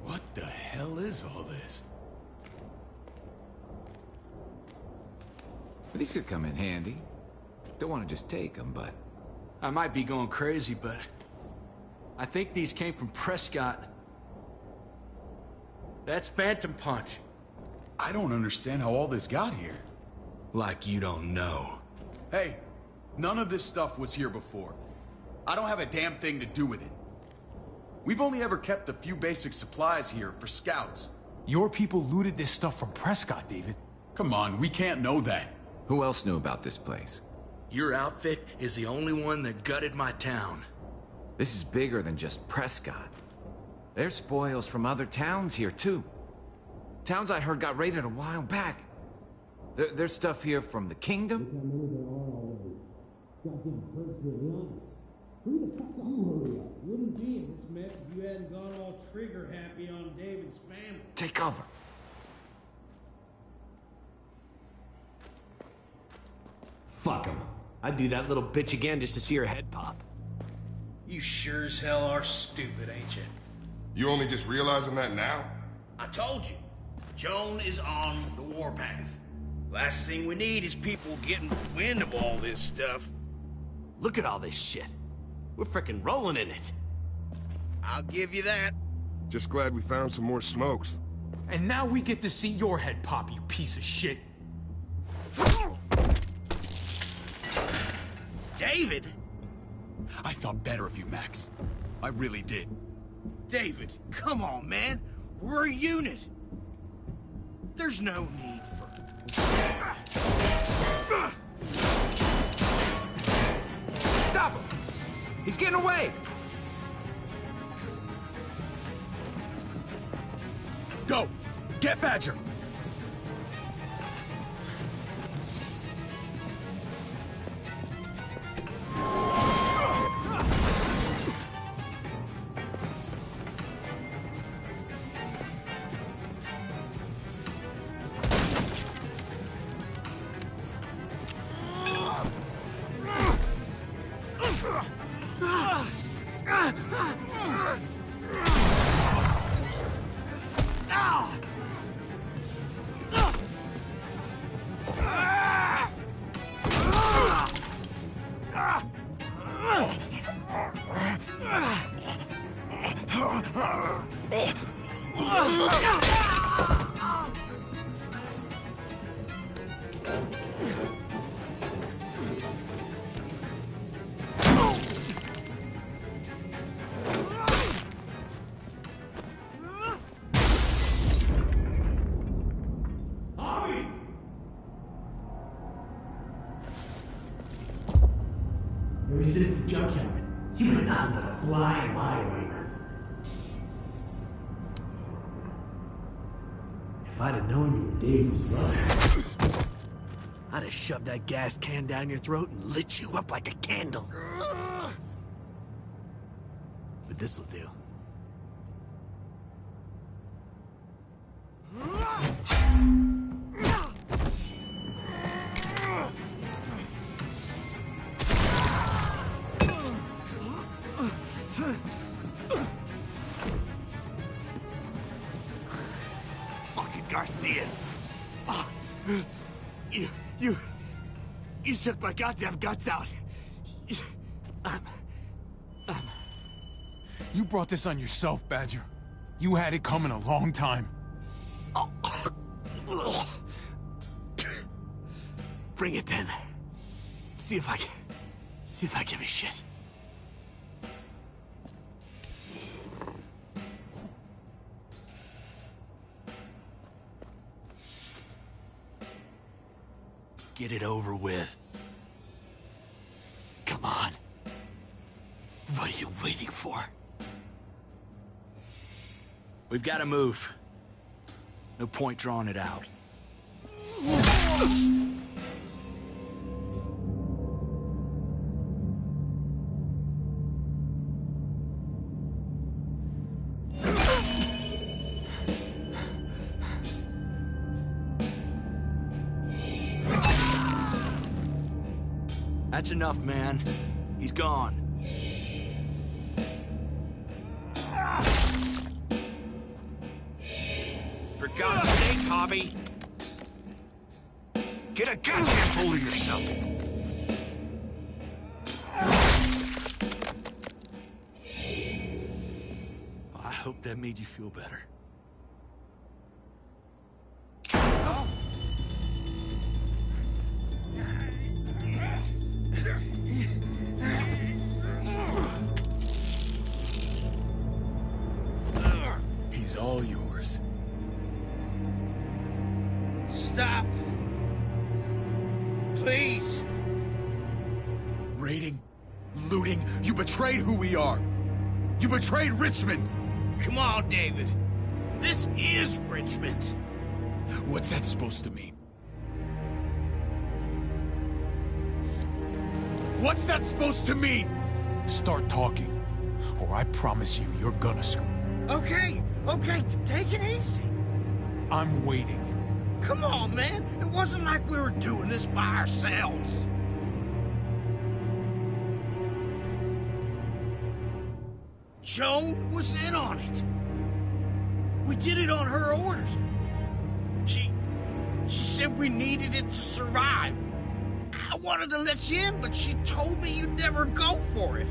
What the hell is all this? These could come in handy. Don't want to just take them, but... I might be going crazy, but... I think these came from Prescott. That's Phantom Punch. I don't understand how all this got here. Like you don't know. Hey, none of this stuff was here before. I don't have a damn thing to do with it. We've only ever kept a few basic supplies here for scouts. Your people looted this stuff from Prescott, David. Come on, we can't know that. Who else knew about this place? Your outfit is the only one that gutted my town. This is bigger than just Prescott. There's spoils from other towns here, too. Towns I heard got raided a while back. There's stuff here from the kingdom? Goddamn hurts to be honest. Hurry the fuck up. You hurry up. Wouldn't be in this mess if you hadn't gone all trigger happy on David's family. Take cover. Fuck him. I'd do that little bitch again just to see her head pop. You sure as hell are stupid, ain't you? You only just realizing that now? I told you. Joan is on the warpath. Last thing we need is people getting wind of all this stuff. Look at all this shit. We're frickin' rolling in it. I'll give you that. Just glad we found some more smokes. And now we get to see your head pop, you piece of shit. David? I thought better of you, Max. I really did. David, come on, man. We're a unit. There's no need for... Stop him! He's getting away! Go! Get Badger! Ever since the junkyard, you were nothing but a fly in my ointment. If I'd have known you were David's brother, I'd have shoved that gas can down your throat and lit you up like a candle. But this'll do. Fucking Garcias. Oh, you took my goddamn guts out. You brought this on yourself, Badger. You had it coming a long time. Bring it then. See if I give a shit. Get it over with. Come on. What are you waiting for? We've got to move. No point drawing it out. That's enough, man. He's gone. For God's sake, Hobby! Get a goddamn hold of yourself! Well, I hope that made you feel better. He's all yours. Stop! Please! Raiding, looting, you betrayed who we are. You betrayed Richmond. Come on, David. This is Richmond. What's that supposed to mean? What's that supposed to mean? Start talking, or I promise you, you're gonna scream. Okay, take it easy. I'm waiting. Come on, man. It wasn't like we were doing this by ourselves. Joan was in on it. We did it on her orders. She said we needed it to survive. I wanted to let you in, but she told me you'd never go for it.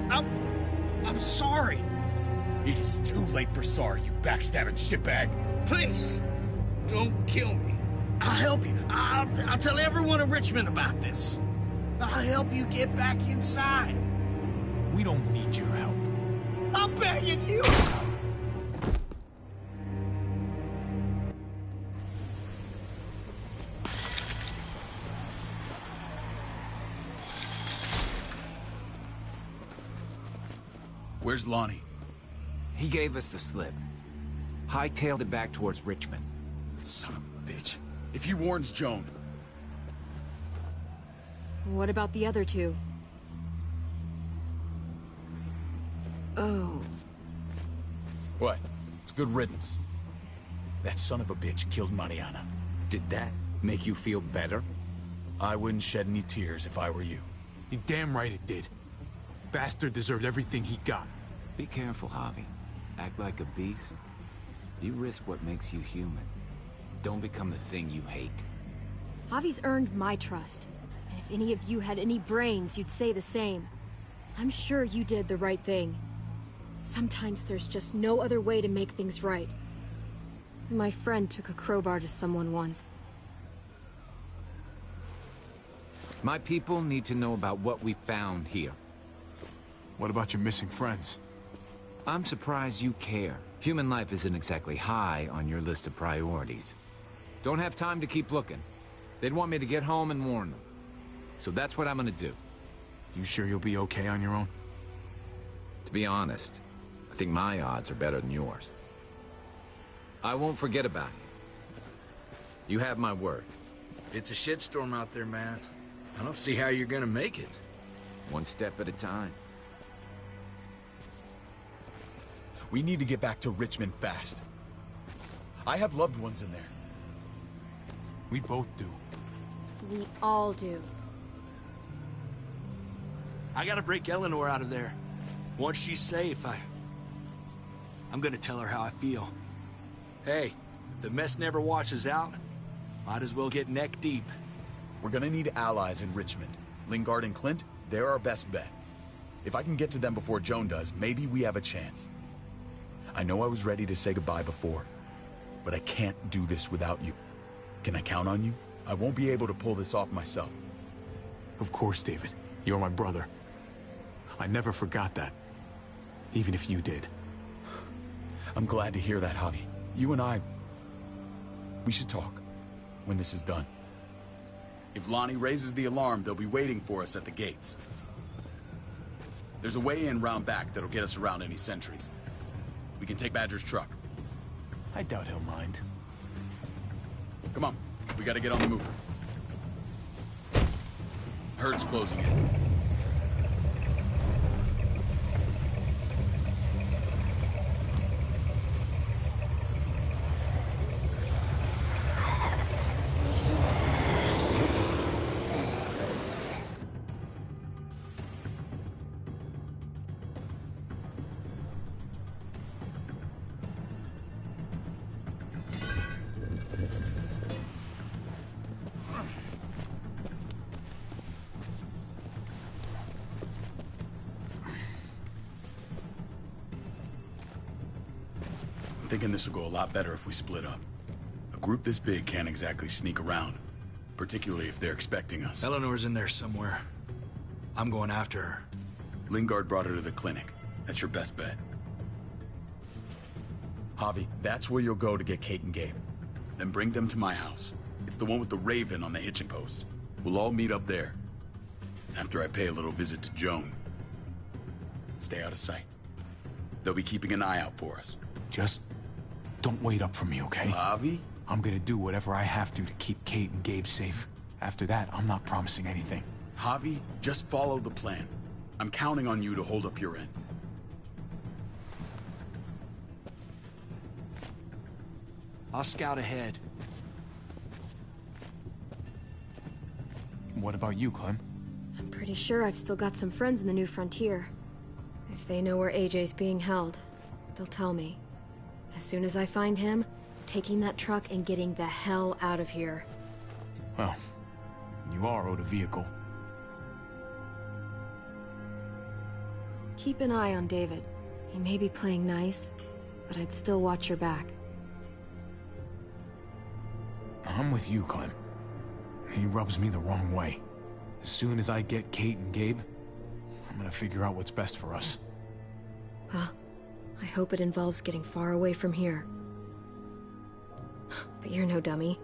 I'm sorry. It is too late for sorry, you backstabbing shitbag. Please, don't kill me. I'll help you. I'll tell everyone in Richmond about this. I'll help you get back inside. We don't need your help. I'm begging you. Where's Lonnie? He gave us the slip. Hightailed it back towards Richmond. Son of a bitch. If he warns Joan... What about the other two? Oh. What? It's good riddance. That son of a bitch killed Mariana. Did that make you feel better? I wouldn't shed any tears if I were you. You're damn right it did. Bastard deserved everything he got. Be careful, Javi. Act like a beast. You risk what makes you human. Don't become the thing you hate. Javi's earned my trust. And if any of you had any brains, you'd say the same. I'm sure you did the right thing. Sometimes there's just no other way to make things right. My friend took a crowbar to someone once. My people need to know about what we found here. What about your missing friends? I'm surprised you care. Human life isn't exactly high on your list of priorities. Don't have time to keep looking. They'd want me to get home and warn them. So that's what I'm gonna do. You sure you'll be okay on your own? To be honest, I think my odds are better than yours. I won't forget about you. You have my word. It's a shitstorm out there, man. I don't see how you're gonna make it. One step at a time. We need to get back to Richmond fast. I have loved ones in there. We both do. We all do. I gotta break Eleanor out of there. Once she's safe, I'm gonna tell her how I feel. Hey, if the mess never washes out, might as well get neck deep. We're gonna need allies in Richmond. Lingard and Clint, they're our best bet. If I can get to them before Joan does, maybe we have a chance. I know I was ready to say goodbye before, but I can't do this without you. Can I count on you? I won't be able to pull this off myself. Of course, David. You're my brother. I never forgot that. Even if you did. I'm glad to hear that, Javi. You and I... we should talk. When this is done. If Lonnie raises the alarm, they'll be waiting for us at the gates. There's a way in round back that'll get us around any sentries. We can take Badger's truck. I doubt he'll mind. Come on, we gotta get on the move. Herd's closing in. Thinking this will go a lot better if we split up. A group this big can't exactly sneak around, particularly if they're expecting us. Eleanor's in there somewhere. I'm going after her. Lingard brought her to the clinic. That's your best bet. Javi, that's where you'll go to get Kate and Gabe. Then bring them to my house. It's the one with the Raven on the hitching post. We'll all meet up there. After I pay a little visit to Joan. Stay out of sight. They'll be keeping an eye out for us. Just don't wait up for me, okay? Javi? I'm gonna do whatever I have to keep Kate and Gabe safe. After that, I'm not promising anything. Javi, just follow the plan. I'm counting on you to hold up your end. I'll scout ahead. What about you, Clem? I'm pretty sure I've still got some friends in the New Frontier. If they know where AJ's being held, they'll tell me. As soon as I find him, taking that truck and getting the hell out of here. Well, you are owed a vehicle. Keep an eye on David. He may be playing nice, but I'd still watch your back. I'm with you, Clem. He rubs me the wrong way. As soon as I get Kate and Gabe, I'm gonna figure out what's best for us. Well, I hope it involves getting far away from here. But you're no dummy.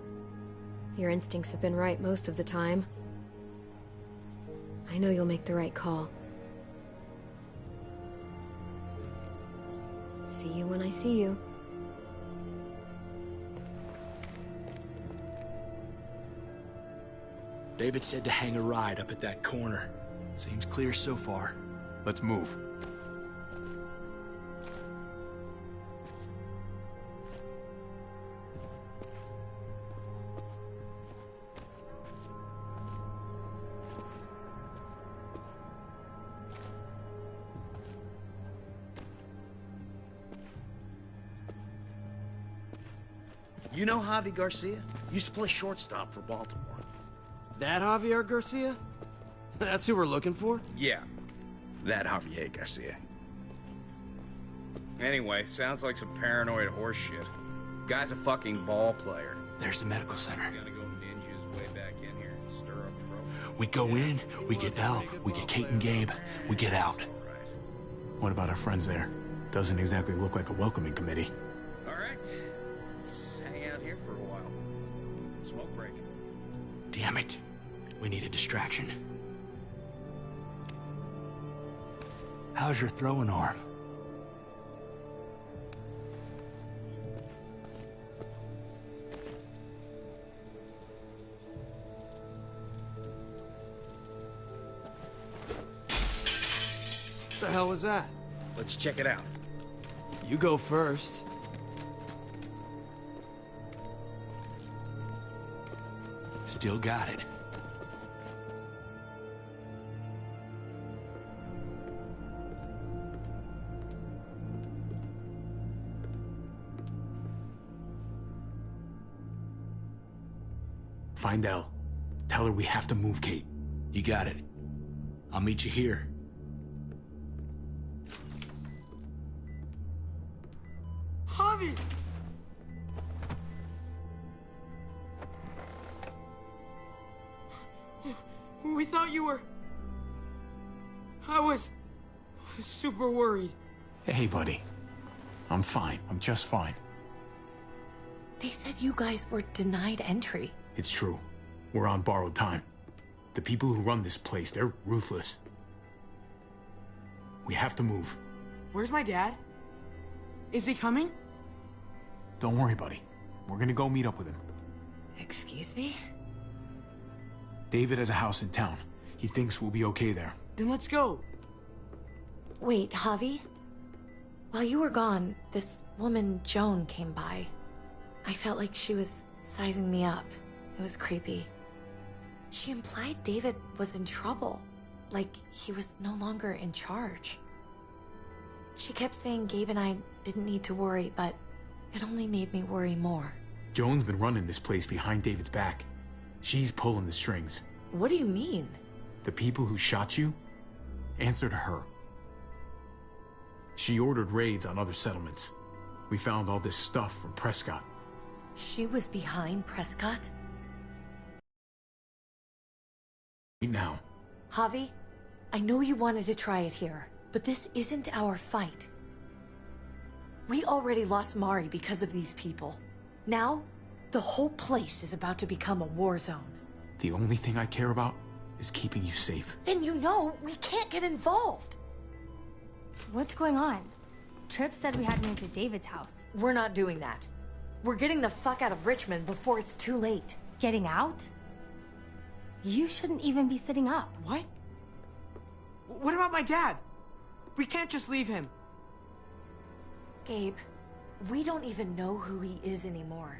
Your instincts have been right most of the time. I know you'll make the right call. See you when I see you. David said to hang a ride up at that corner. Seems clear so far. Let's move. You know Javi Garcia? Used to play shortstop for Baltimore. That Javier Garcia? That's who we're looking for? Yeah, that Javier Garcia. Anyway, sounds like some paranoid horseshit. Guy's a fucking ball player. There's the medical center. Gonna go ninja his way back in here and stir up trouble. We go in, we get Elle, we get Kate and Gabe, we get out. What about our friends there? Doesn't exactly look like a welcoming committee. Alright, let's hang out here for a while. Smoke break. Damn it. We need a distraction. How's your throwing arm? What the hell was that? Let's check it out. You go first. Still got it. Find Elle. Tell her we have to move Kate. You got it. I'll meet you here. Javi! We thought you were... I was super worried. Hey, buddy. I'm fine. I'm just fine. They said you guys were denied entry. It's true. We're on borrowed time. The people who run this place, they're ruthless. We have to move. Where's my dad? Is he coming? Don't worry, buddy. We're gonna go meet up with him. Excuse me? David has a house in town. He thinks we'll be okay there. Then let's go. Wait, Javi? While you were gone, this woman, Joan, came by. I felt like she was sizing me up. It was creepy. She implied David was in trouble. Like he was no longer in charge. She kept saying Gabe and I didn't need to worry, but it only made me worry more. Joan's been running this place behind David's back. She's pulling the strings. What do you mean? The people who shot you answer to her. She ordered raids on other settlements. We found all this stuff from Prescott. She was behind Prescott? Right now. Javi, I know you wanted to try it here, but this isn't our fight. We already lost Mari because of these people. Now, the whole place is about to become a war zone. The only thing I care about is keeping you safe. Then you know we can't get involved. What's going on? Tripp said we had to move to David's house. We're not doing that. We're getting the fuck out of Richmond before it's too late. Getting out? You shouldn't even be sitting up. What? What about my dad? We can't just leave him. Gabe, we don't even know who he is anymore.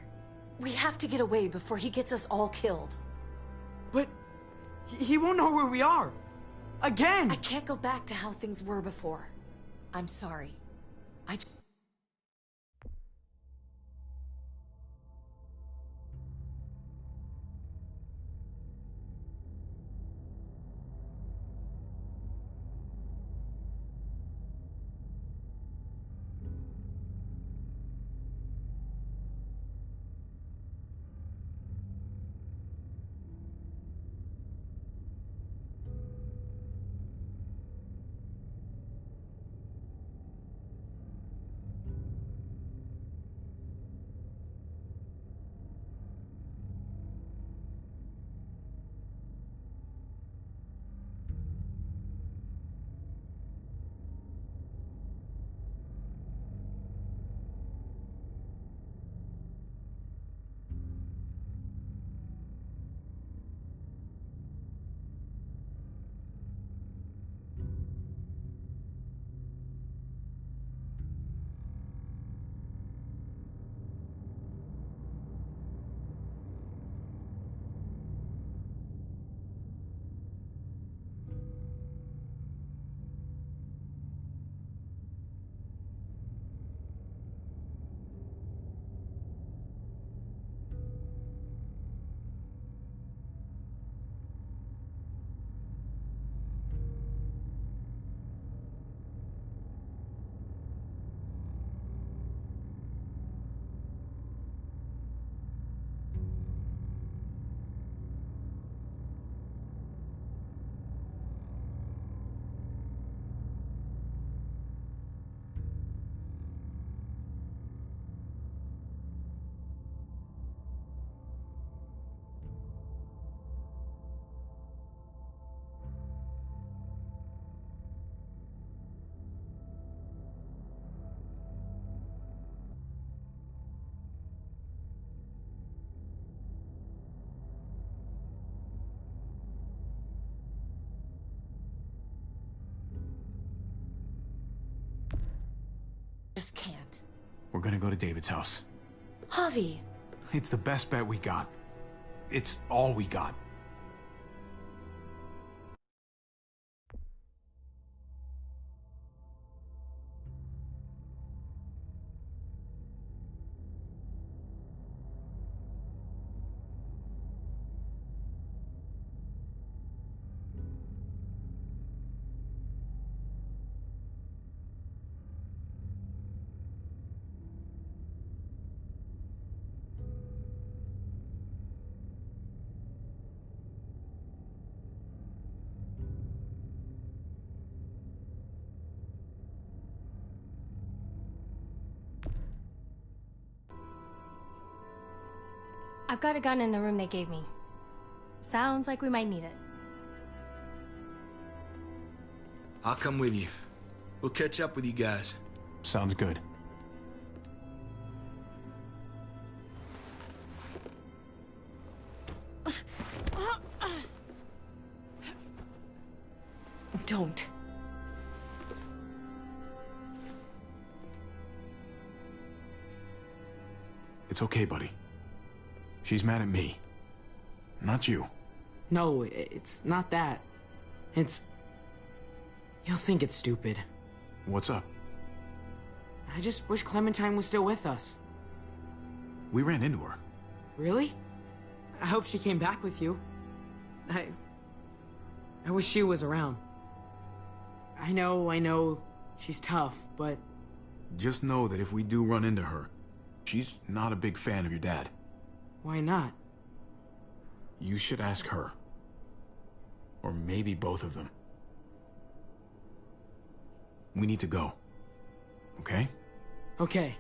We have to get away before he gets us all killed. But he won't know where we are. Again! I can't go back to how things were before. I'm sorry. Just can't. We're gonna go to David's house. Javi! It's the best bet we got. It's all we got. I've got a gun in the room they gave me. Sounds like we might need it. I'll come with you. We'll catch up with you guys. Sounds good. Don't. It's okay, buddy. She's mad at me. Not you. No, it's not that. It's... You'll think it's stupid. What's up? I just wish Clementine was still with us. We ran into her. Really? I hope she came back with you. I wish she was around. I know, she's tough, but... Just know that if we do run into her, she's not a big fan of your dad. Why not? You should ask her. Or maybe both of them. We need to go. Okay? Okay.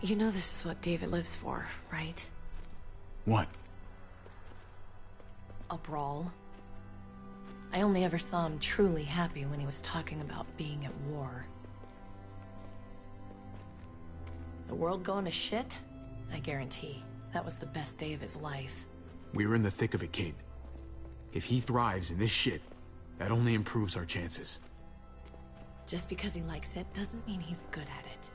You know this is what David lives for, right? What? a brawl. I only ever saw him truly happy when he was talking about being at war. The world going to shit? I guarantee that was the best day of his life. We're in the thick of it, Kate. If he thrives in this shit, that only improves our chances. Just because he likes it doesn't mean he's good at it.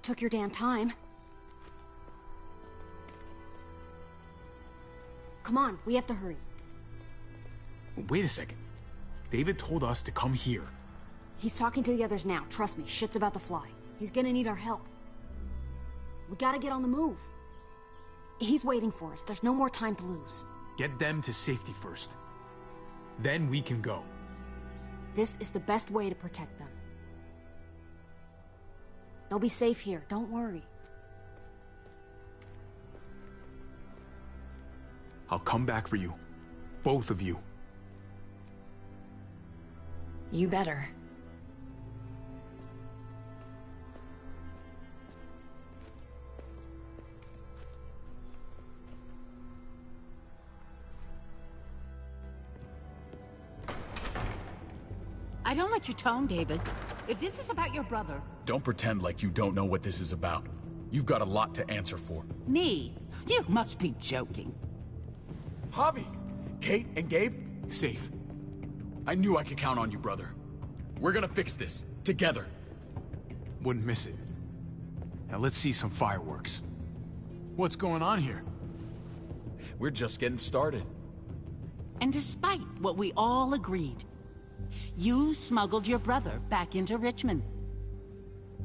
Took your damn time. Come on, we have to hurry. Wait a second. David told us to come here. He's talking to the others now. Trust me, shit's about to fly. He's gonna need our help. We gotta get on the move. He's waiting for us. There's no more time to lose. Get them to safety first. Then we can go. This is the best way to protect them. They'll be safe here, don't worry. I'll come back for you. Both of you. You better. I don't like your tone, David. If this is about your brother... Don't pretend like you don't know what this is about. You've got a lot to answer for. Me? You must be joking. Javi! Kate and Gabe? Safe. I knew I could count on you, brother. We're gonna fix this. Together. Wouldn't miss it. Now let's see some fireworks. What's going on here? We're just getting started. And despite what we all agreed, you smuggled your brother back into Richmond.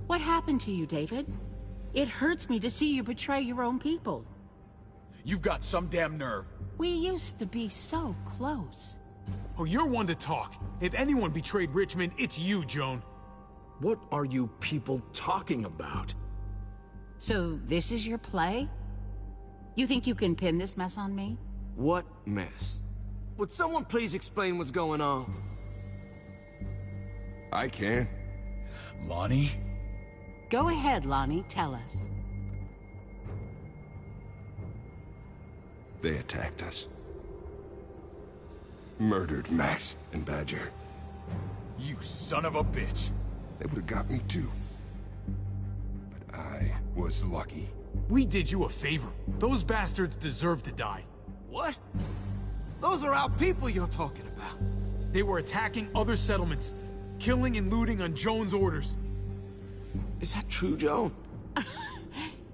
What happened to you, David? It hurts me to see you betray your own people. You've got some damn nerve. We used to be so close. Oh, you're one to talk. If anyone betrayed Richmond, it's you, Joan. What are you people talking about? So this is your play? You think you can pin this mess on me? What mess? Would someone please explain what's going on? I can. Lonnie? Go ahead, Lonnie, tell us. They attacked us. Murdered Max and Badger. You son of a bitch! They would have got me too. But I was lucky. We did you a favor. Those bastards deserve to die. What? Those are our people you're talking about. They were attacking other settlements, killing and looting on Joan's orders. Is that true, Joan?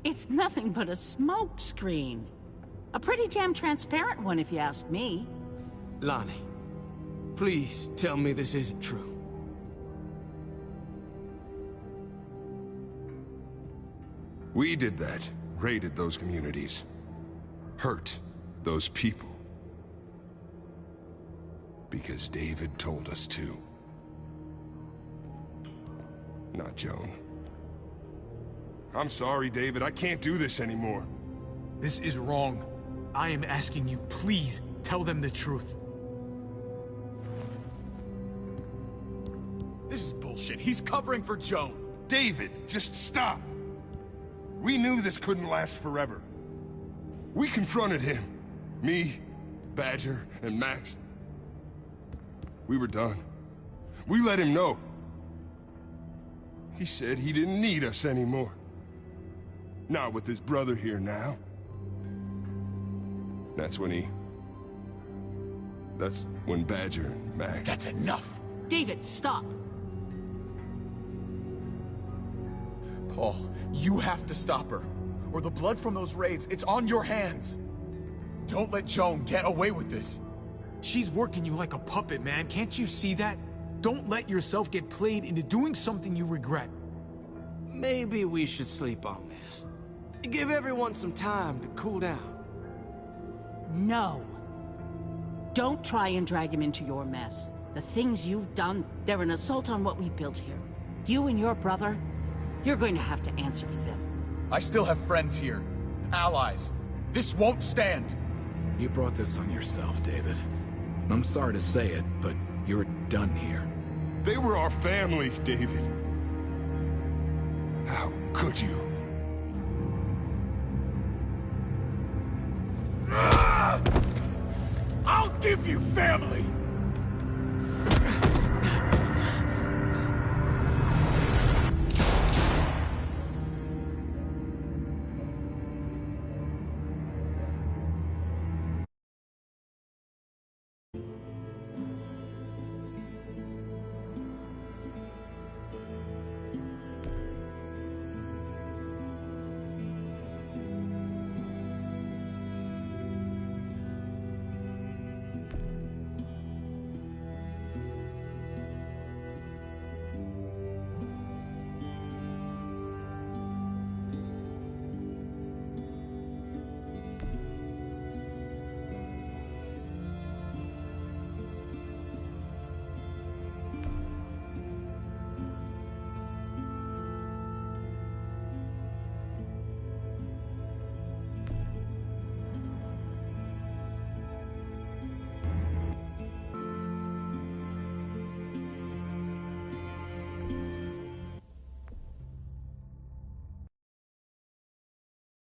It's nothing but a smoke screen. A pretty damn transparent one, if you ask me. Lonnie, please tell me this isn't true. We did that. Raided those communities. Hurt those people. Because David told us to. Not Joan. I'm sorry, David. I can't do this anymore. This is wrong. I am asking you, please, tell them the truth. This is bullshit. He's covering for Joan. David, just stop. We knew this couldn't last forever. We confronted him. Me, Badger, and Max. We were done. We let him know. He said he didn't need us anymore. Not with his brother here now. That's when Badger and Max... That's enough! David, stop! Paul, you have to stop her. Or the blood from those raids, it's on your hands. Don't let Joan get away with this. She's working you like a puppet, man. Can't you see that? Don't let yourself get played into doing something you regret. Maybe we should sleep on this. Give everyone some time to cool down. No. Don't try and drag him into your mess. The things you've done, they're an assault on what we built here. You and your brother, you're going to have to answer for them. I still have friends here. Allies. This won't stand. You brought this on yourself, David. I'm sorry to say it, but you're done here. They were our family, David. How could you? give you family!